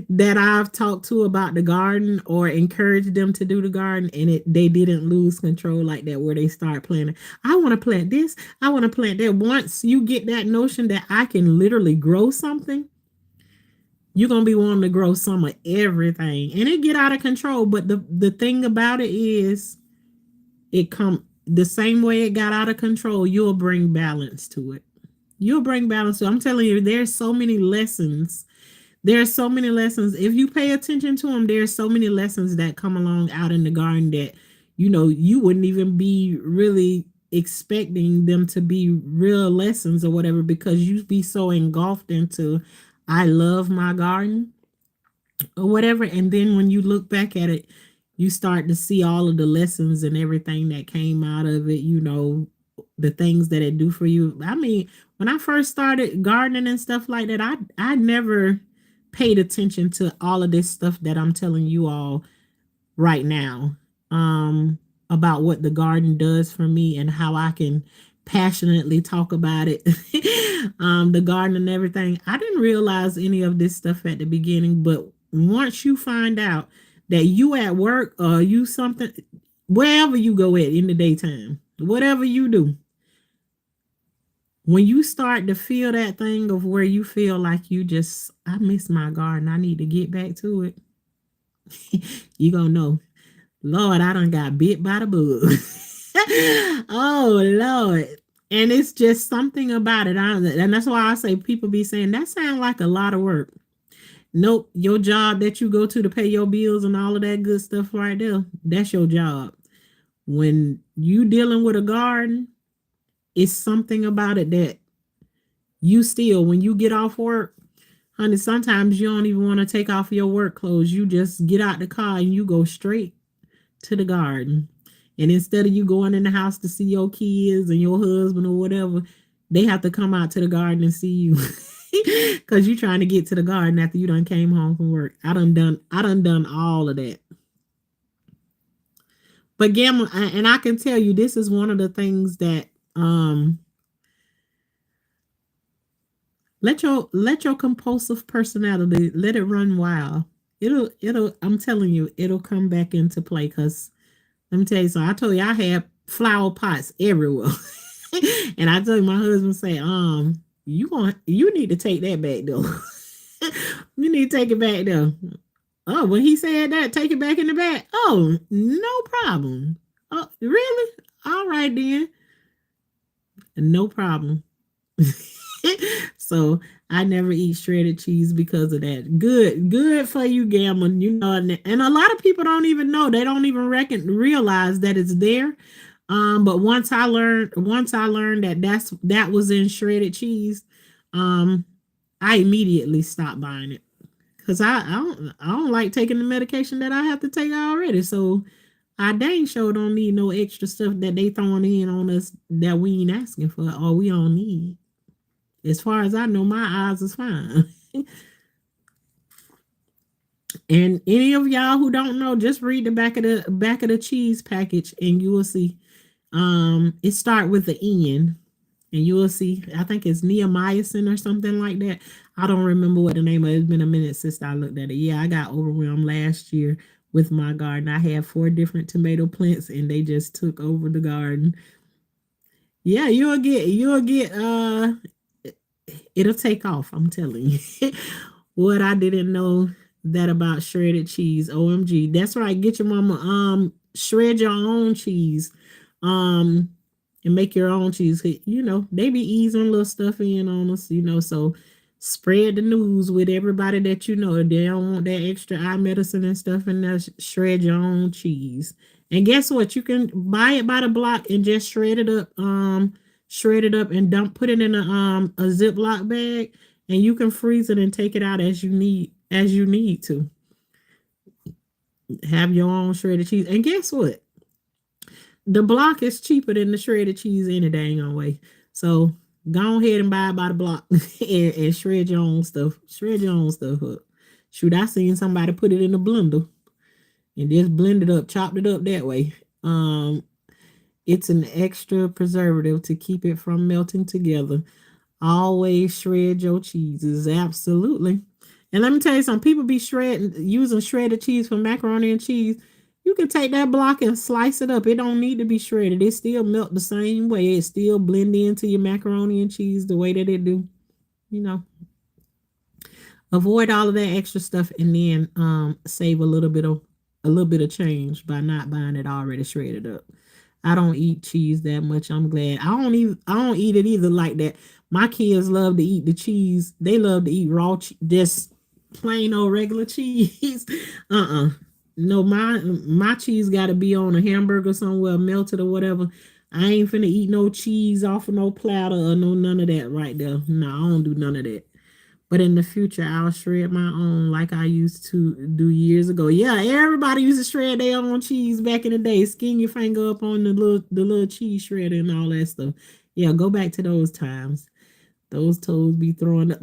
that I've talked to about the garden or encouraged them to do the garden and they didn't lose control like that, where they start planting. I want to plant this. I want to plant that. Once you get that notion that I can literally grow something, you're going to be wanting to grow some of everything and it get out of control. But the thing about it is it come the same way it got out of control. You'll bring balance to it. I'm telling you, there's so many lessons. There's so many lessons. If you pay attention to them, there's so many lessons that come along out in the garden that, you wouldn't even be really expecting them to be real lessons or whatever, because you be so engulfed into, I love my garden or whatever. And then when you look back at it, you start to see all of the lessons and everything that came out of it, the things that it do for you. I mean, when I first started gardening and stuff like that, I never paid attention to all of this stuff that I'm telling you all right now, about what the garden does for me and how I can passionately talk about it. The garden and everything. I didn't realize any of this stuff at the beginning, but once you find out that you at work or you something, wherever you go at in the daytime, whatever you do, when you start to feel that thing of where you feel like I miss my garden, I need to get back to it, you gonna know, Lord, I done got bit by the bug. Oh, Lord. And it's just something about it. And that's why I say people be saying that sounds like a lot of work. Nope, your job that you go to pay your bills and all of that good stuff right there, that's your job. When you dealing with a garden, it's something about it that you still, when you get off work, honey, sometimes you don't even want to take off your work clothes. You just get out the car and you go straight to the garden. And instead of you going in the house to see your kids and your husband or whatever, they have to come out to the garden and see you. Cause you trying to get to the garden after you done came home from work. I done all of that. But Gamma, and I can tell you this is one of the things that let your compulsive personality let it run wild. It'll I'm telling you, it'll come back into play. Cause let me tell you something. I told you I had flower pots everywhere. And I told my husband, say, you need to take that back though. You need to take it back though. Oh, when he said that, take it back in the back. Oh, no problem. Oh, really? All right then. No problem. So I never eat shredded cheese because of that. Good for you, Gamma. You know, and a lot of people don't even know. They don't even realize that it's there. But once I learned that that was in shredded cheese, I immediately stopped buying it because I don't like taking the medication that I have to take already. So I dang sure don't need no extra stuff that they throwing in on us that we ain't asking for or we don't need. As far as I know, my eyes is fine. And any of y'all who don't know, just read the back of the cheese package and you will see. It start with the N, and you will see. I think it's Neomycin or something like that. I don't remember what the name of it. It's been a minute since I looked at it. Yeah, I got overwhelmed last year with my garden. I had 4 different tomato plants, and they just took over the garden. Yeah, you'll get it'll take off. I'm telling you. What I didn't know that about shredded cheese. OMG. That's right. Get your mama shred your own cheese. Um and make your own cheese. You know, they be easing little stuff in on us, you know, so spread the news with everybody that you know. They don't want that extra eye medicine and stuff and that shred your own cheese. And guess what? You can buy it by the block and just shred it up and put it in a Ziploc bag, and you can freeze it and take it out as you need to. Have your own shredded cheese. And guess what? The block is cheaper than the shredded cheese any dang on way. So go ahead and buy it by the block and shred your own stuff. Shred your own stuff up. Shoot, I seen somebody put it in a blender and just blend it up, chopped it up that way. It's an extra preservative to keep it from melting together. Always shred your cheeses. Absolutely. And let me tell you something. People be using shredded cheese for macaroni and cheese. You can take that block and slice it up. It don't need to be shredded. It still melt the same way. It still blend into your macaroni and cheese the way that it do. You know. Avoid all of that extra stuff and then save a little bit of change by not buying it already shredded up. I don't eat cheese that much. I'm glad. I don't eat it either like that. My kids love to eat the cheese. They love to eat raw just plain old regular cheese. No, my cheese got to be on a hamburger somewhere, melted or whatever. I ain't finna eat no cheese off of no platter or none of that right there. No, I don't do none of that. But in the future, I'll shred my own like I used to do years ago. Yeah, everybody used to shred their own cheese back in the day. Skin your finger up on the little cheese shredder and all that stuff. Yeah, go back to those times. Those toes be throwing up.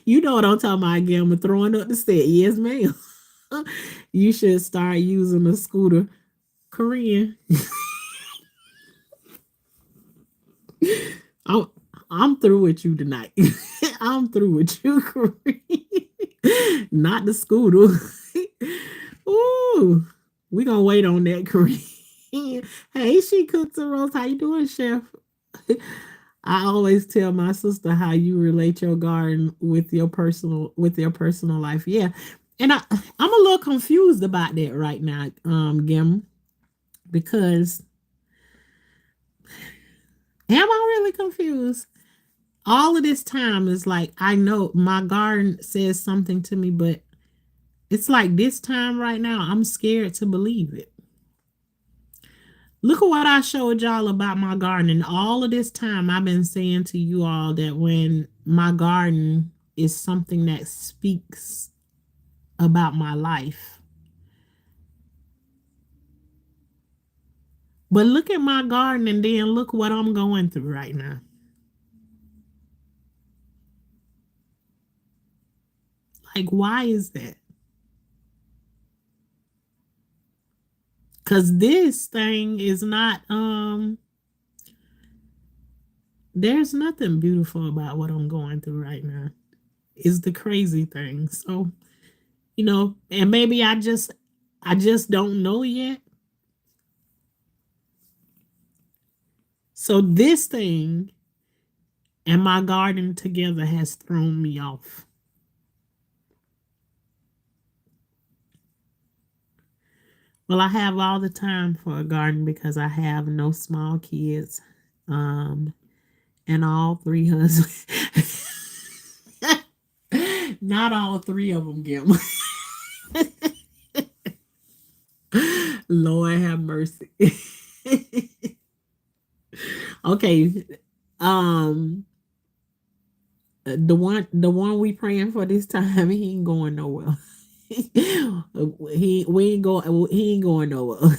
You know what I'm talking about, Gamma, throwing up the set. Yes, ma'am. You should start using a scooter. Korean. I'm through with you tonight. I'm through with you, Korean. Not the scooter. Ooh, we gonna wait on that, Korean. Hey, She Cooks and Roast. How you doing, Chef? I always tell my sister how you relate your garden with your personal life. Yeah. And I'm a little confused about that right now, Gim, because Am I really confused? All of this time is like, I know my garden says something to me, but it's like this time right now, I'm scared to believe it. Look at what I showed y'all about my garden. And all of this time, I've been saying to you all that when my garden is something that speaks about my life. But look at my garden and then look what I'm going through right now. Like, why is that? Because this thing is not, there's nothing beautiful about what I'm going through right now. Is the crazy thing. So, and maybe I just don't know yet. So this thing and my garden together has thrown me off. Well, I have all the time for a garden because I have no small kids. And all three husbands. Not all three of them get one. Lord have mercy. Okay. Um the one we praying for this time, he ain't going nowhere. He ain't going nowhere.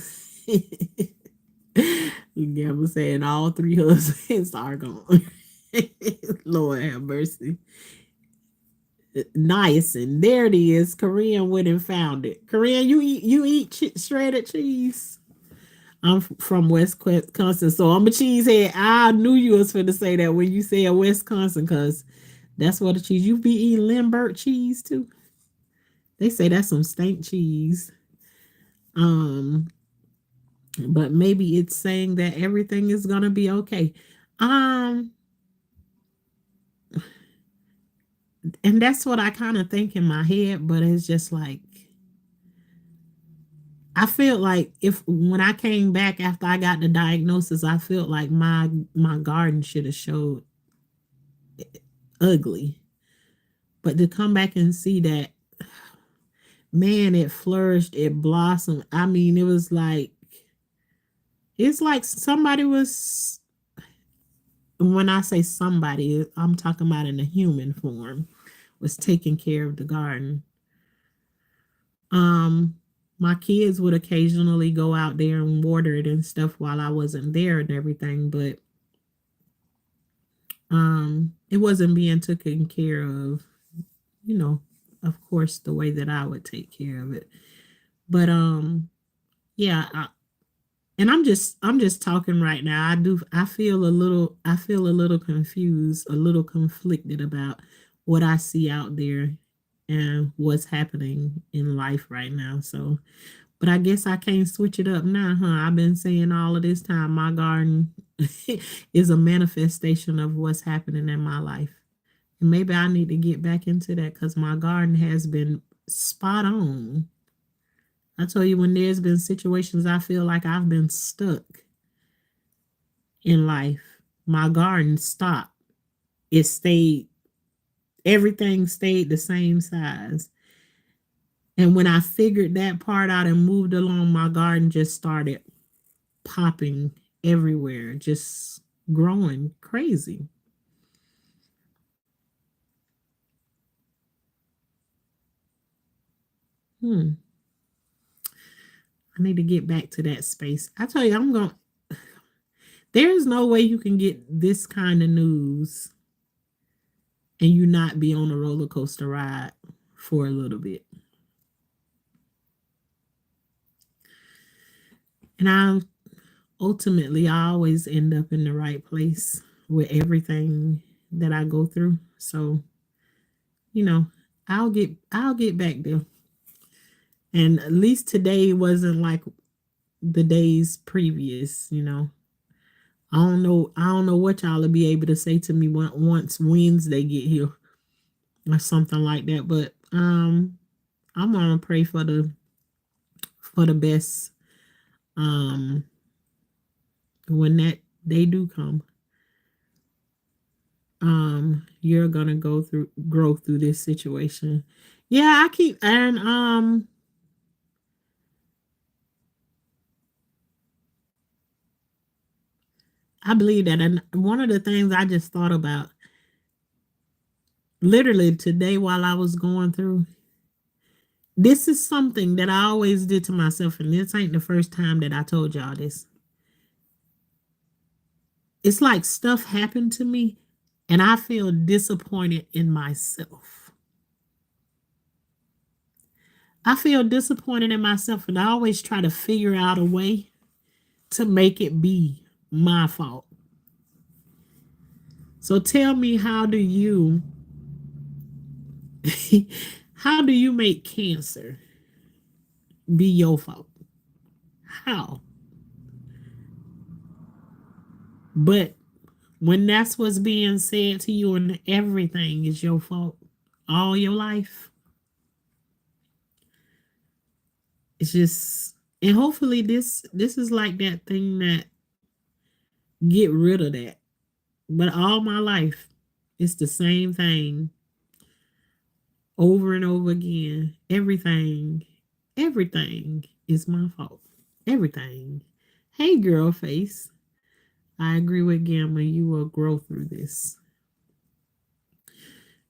You never saying all three husbands are gone. Lord have mercy. Nice, and there it is. Korean went and found it. Korean, you eat shredded cheese. I'm from Wisconsin, so I'm a cheesehead. I knew you was going to say that when you said Wisconsin, because that's what the cheese. You be eating Lindbergh cheese too. They say that's some stank cheese. Um, but maybe it's saying that everything is gonna be okay. Um, and that's what I kind of think in my head, but it's just like I feel like if when I came back after I got the diagnosis, I felt like my garden should have showed ugly. But to come back and see that, man, it flourished, it blossomed. I mean, it's like somebody was, when I say somebody, I'm talking about in a human form, was taking care of the garden. Um, my kids would occasionally go out there and water it and stuff while I wasn't there and everything, but it wasn't being taken care of, you know, of course, the way that I would take care of it. But yeah, and I'm just talking right now. I feel a little confused, a little conflicted about what I see out there and what's happening in life right now. So, but I guess I can't switch it up now, huh? I've been saying all of this time my garden is a manifestation of what's happening in my life. And maybe I need to get back into that because my garden has been spot on. I tell you, when there's been situations I feel like I've been stuck in life, my garden stopped. It stayed, everything stayed the same size. And when I figured that part out and moved along, my garden just started popping everywhere, just growing crazy. Hmm. I need to get back to that space. I tell you, there is no way you can get this kind of news and you not be on a roller coaster ride for a little bit. And I always end up in the right place with everything that I go through. So, you know, I'll get back there. And at least today wasn't like the days previous. I don't know what y'all will be able to say to me once Wednesday get here or something like that. But I'm gonna pray for the best um when that they do come. You're gonna grow through this situation. Yeah, I keep and I believe that. And one of the things I just thought about literally today while I was going through, this is something that I always did to myself, and this ain't the first time that I told y'all this. It's like stuff happened to me and I feel disappointed in myself. I feel disappointed in myself, and I always try to figure out a way to make it be my fault. So tell me, how do you make cancer be your fault? How? But when that's what's being said to you and everything is your fault all your life, it's just, and hopefully this is like that thing that get rid of that. But all my life, it's the same thing over and over again. Everything is my fault. Everything. Hey, girl face. I agree with Gamma. You will grow through this.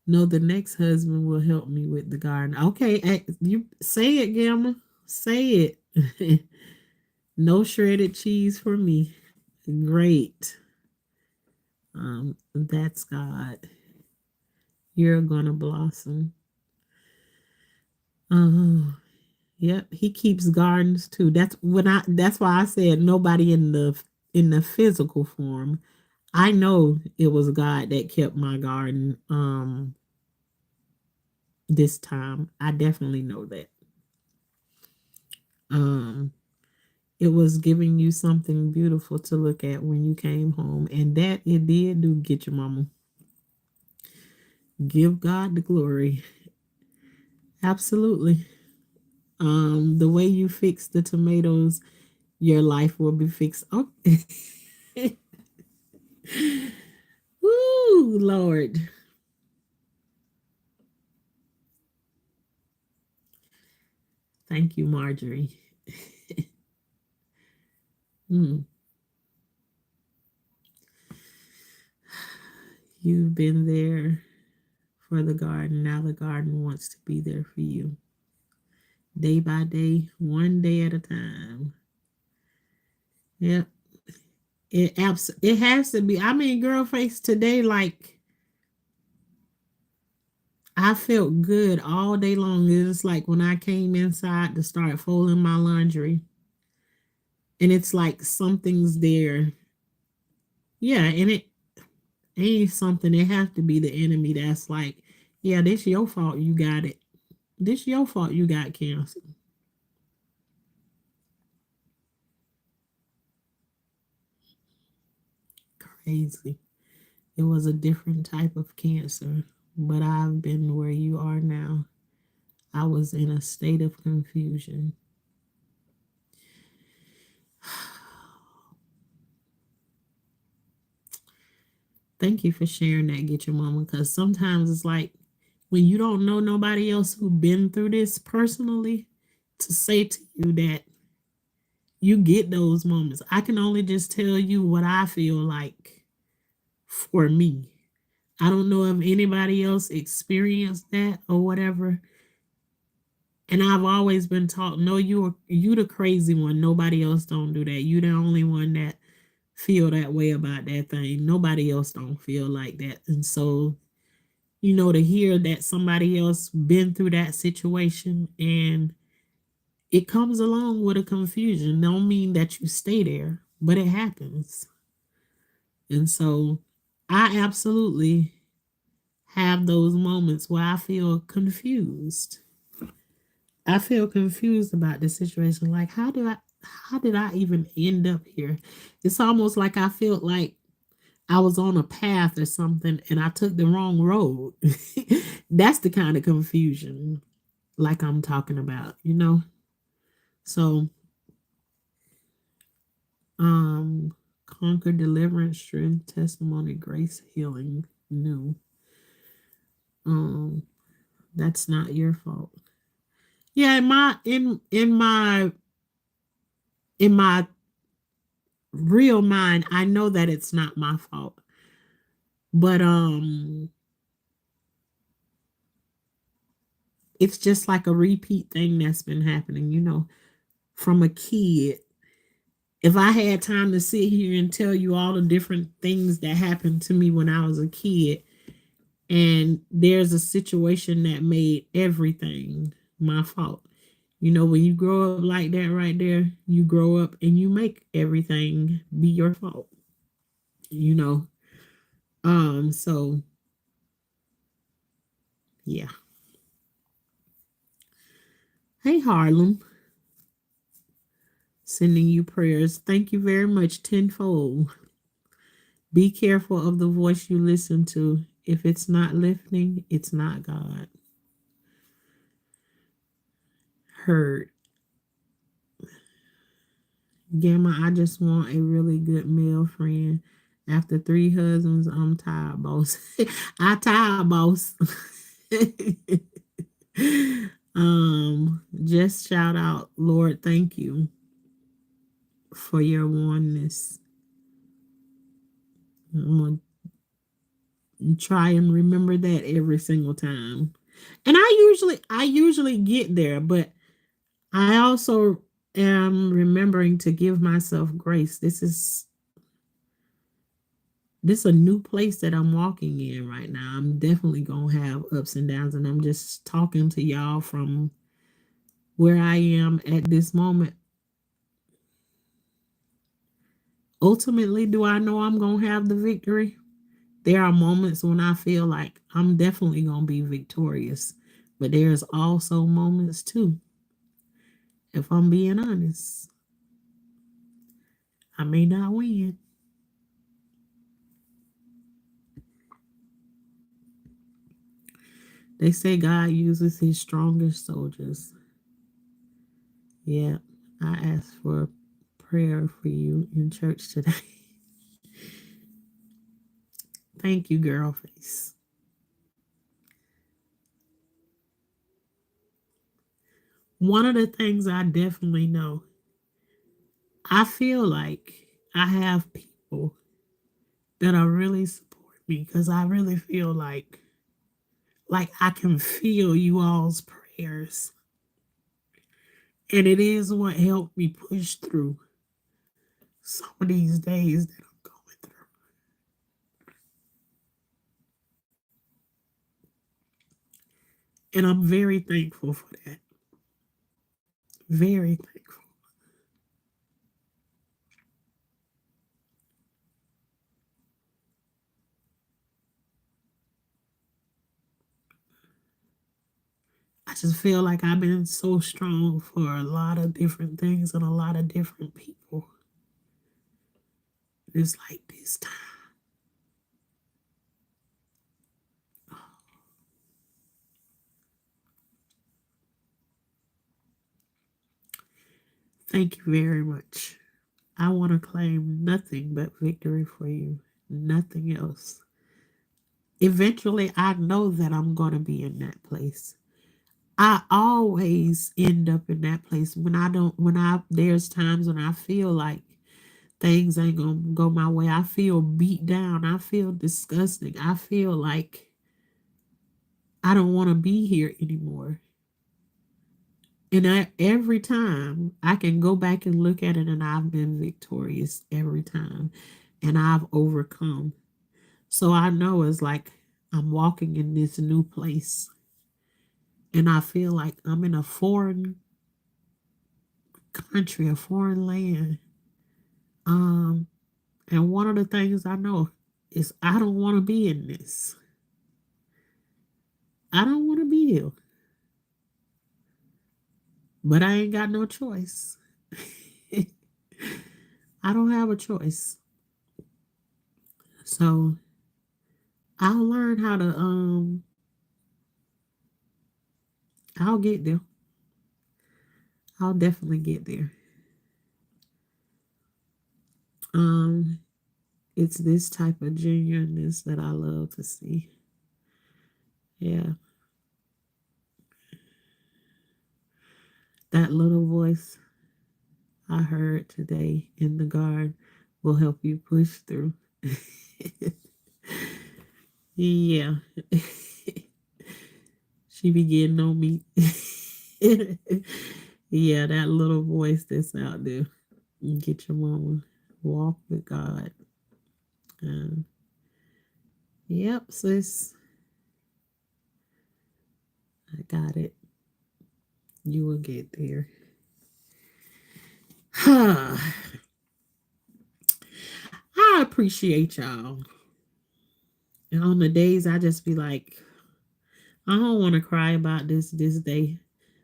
No, the next husband will help me with the garden. Okay, you say it, Gamma. Say it. No shredded cheese for me. Great. That's God. You're gonna blossom. Yep, he keeps gardens too. That's why I said nobody in the physical form. I know it was God that kept my garden this time. I definitely know that. Um it was giving you something beautiful to look at when you came home, and that it did do get your mama. Give God the glory. Absolutely. The way you fix the tomatoes, your life will be fixed. Oh, Woo, Lord. Thank you, Marjorie. Hmm. You've been there for the garden. Now the garden wants to be there for you. Day by day, one day at a time. Yep. It has to be. I mean, girl face today, like I felt good all day long. It's like when I came inside to start folding my laundry, and it's like something's there. Yeah, and it ain't something. It has to be the enemy that's like, yeah, this your fault. You got it. This your fault. You got cancer. Crazy. It was a different type of cancer, but I've been where you are now. I was in a state of confusion. Thank you for sharing that, Get Your Mama, because sometimes it's like when you don't know nobody else who been through this personally, to say to you that you get those moments. I can only just tell you what I feel like for me. I don't know if anybody else experienced that or whatever. And I've always been taught, no, you the crazy one. Nobody else don't do that. You the only one that feel that way about that thing. Nobody else don't feel like that. And so, to hear that somebody else been through that situation, and it comes along with a confusion. Don't mean that you stay there, but it happens. And so I absolutely have those moments where I feel confused. I feel confused about the situation. Like, how did I even end up here? It's almost like I felt like I was on a path or something and I took the wrong road. That's the kind of confusion like I'm talking about. So, conquer, deliverance, strength, testimony, grace, healing. No. Um, that's not your fault. Yeah, in my real mind, I know that it's not my fault. But it's just like a repeat thing that's been happening, from a kid. If I had time to sit here and tell you all the different things that happened to me when I was a kid, and there's a situation that made everything my fault. When you grow up like that right there, you grow up and you make everything be your fault. You know. So yeah. Hey Harlem, sending you prayers. Thank you very much tenfold. Be careful of the voice you listen to. If it's not lifting, it's not God. Heard. Gamma, I just want a really good male friend. After 3 husbands, I'm tired, boss. I tired, boss. Just shout out, Lord, thank you for your oneness. I'm gonna try and remember that every single time. And I usually get there, but I also am remembering to give myself grace. This is a new place that I'm walking in right now. I'm definitely gonna have ups and downs, and I'm just talking to y'all from where I am at this moment. Ultimately, do I know I'm gonna have the victory? There are moments when I feel like I'm definitely gonna be victorious, but there's also moments too, if I'm being honest, I may not win. They say God uses his strongest soldiers. Yeah, I asked for prayer for you in church today. Thank you, girl face. One of the things I definitely know, I feel like I have people that are really support me because I really feel like I can feel you all's prayers. And it is what helped me push through some of these days that I'm going through. And I'm very thankful for that. Very thankful. I just feel like I've been so strong for a lot of different things and a lot of different people. It's like this time. Thank you very much. I want to claim nothing but victory for you. Nothing else. Eventually, I know that I'm going to be in that place. I always end up in that place there's times when I feel like things ain't gonna go my way. I feel beat down. I feel disgusting. I feel like I don't want to be here anymore. And every time I can go back and look at it, and I've been victorious every time, and I've overcome. So I know it's like I'm walking in this new place, and I feel like I'm in a foreign country, a foreign land. Um, and one of the things I know is I don't want to be in this. I don't want to be here, but I ain't got no choice. I don't have a choice. So I'll learn how to I'll get there. I'll definitely get there. Um it's this type of genuineness that I love to see. Yeah. That little voice I heard today in the garden will help you push through. Yeah. She be getting on me. Yeah, that little voice that's out there. Get your mama. Walk with God. Um, yep, sis. I got it. You will get there. I appreciate y'all. And on the days I just be like, I don't want to cry about this day.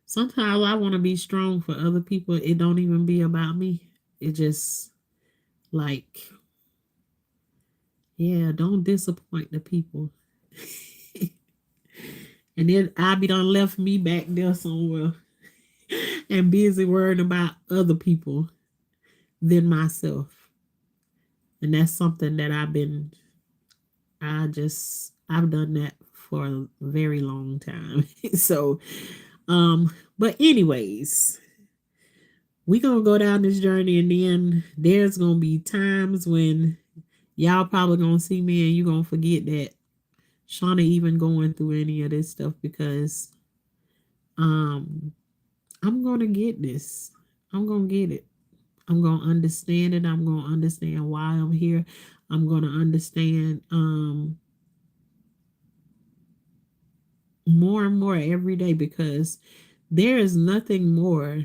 Sometimes I want to be strong for other people. It don't even be about me. It just like, yeah, don't disappoint the people. And then I be done left me back there somewhere and busy worrying about other people than myself. And that's something that I've done that for a very long time. So, but anyways, we gonna go down this journey, and then there's gonna be times when y'all probably gonna see me and you gonna forget that Shauna even going through any of this stuff, because um I'm gonna get this. I'm gonna get it. I'm gonna understand it. I'm gonna understand why I'm here. I'm gonna understand more and more every day, because there is nothing more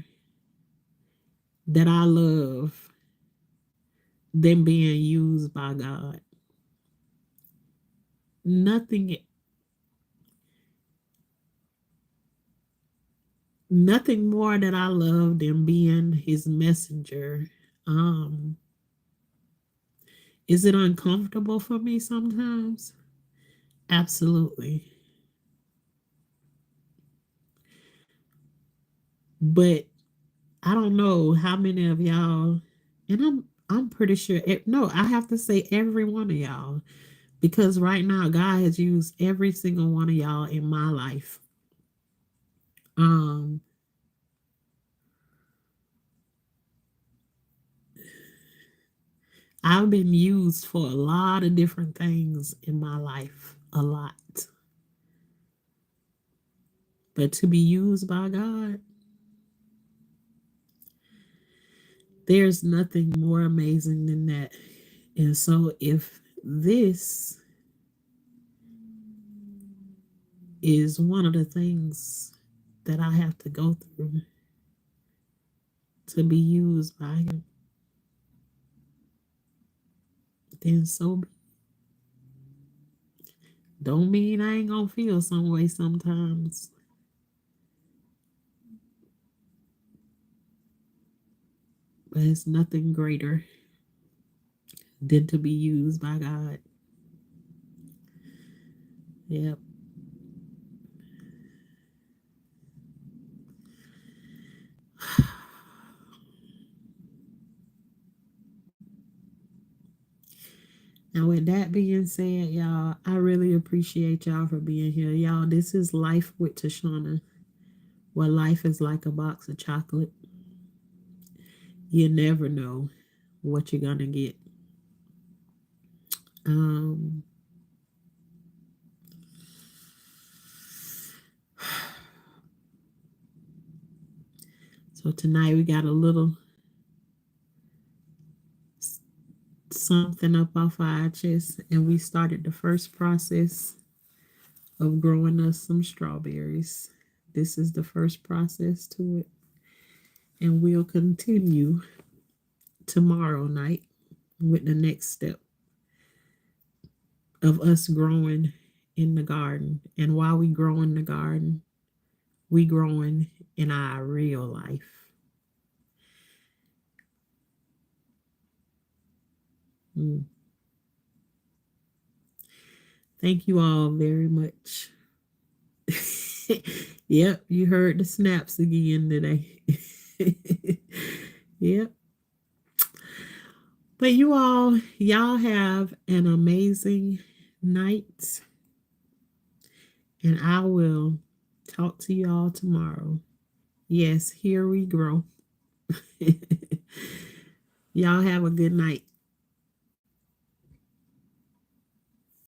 that I love than being used by God. Nothing, nothing more that I love than being his messenger. Um, is it uncomfortable for me sometimes? Absolutely. But I don't know how many of y'all, and I'm pretty sure no, I have to say every one of y'all, because right now God has used every single one of y'all in my life. Um I've been used for a lot of different things in my life, a lot. But to be used by God, there's nothing more amazing than that. And so if this is one of the things that I have to go through to be used by him, then so be. Don't mean I ain't gonna feel some way sometimes, but it's nothing greater than to be used by God. Yep. And with that being said, y'all, I really appreciate y'all for being here. Y'all, this is Life with Tashana, where life is like a box of chocolate. You never know what you're gonna get. Um, so tonight we got a little something up off our chest, and we started the first process of growing us some strawberries. This is the first process to it, and we'll continue tomorrow night with the next step of us growing in the garden. And while we grow in the garden, we growing in our real life. Mm. Thank you all very much. Yep, you heard the snaps again today. Yep. But y'all have an amazing night. And I will talk to y'all tomorrow. Yes, here we grow. Y'all have a good night.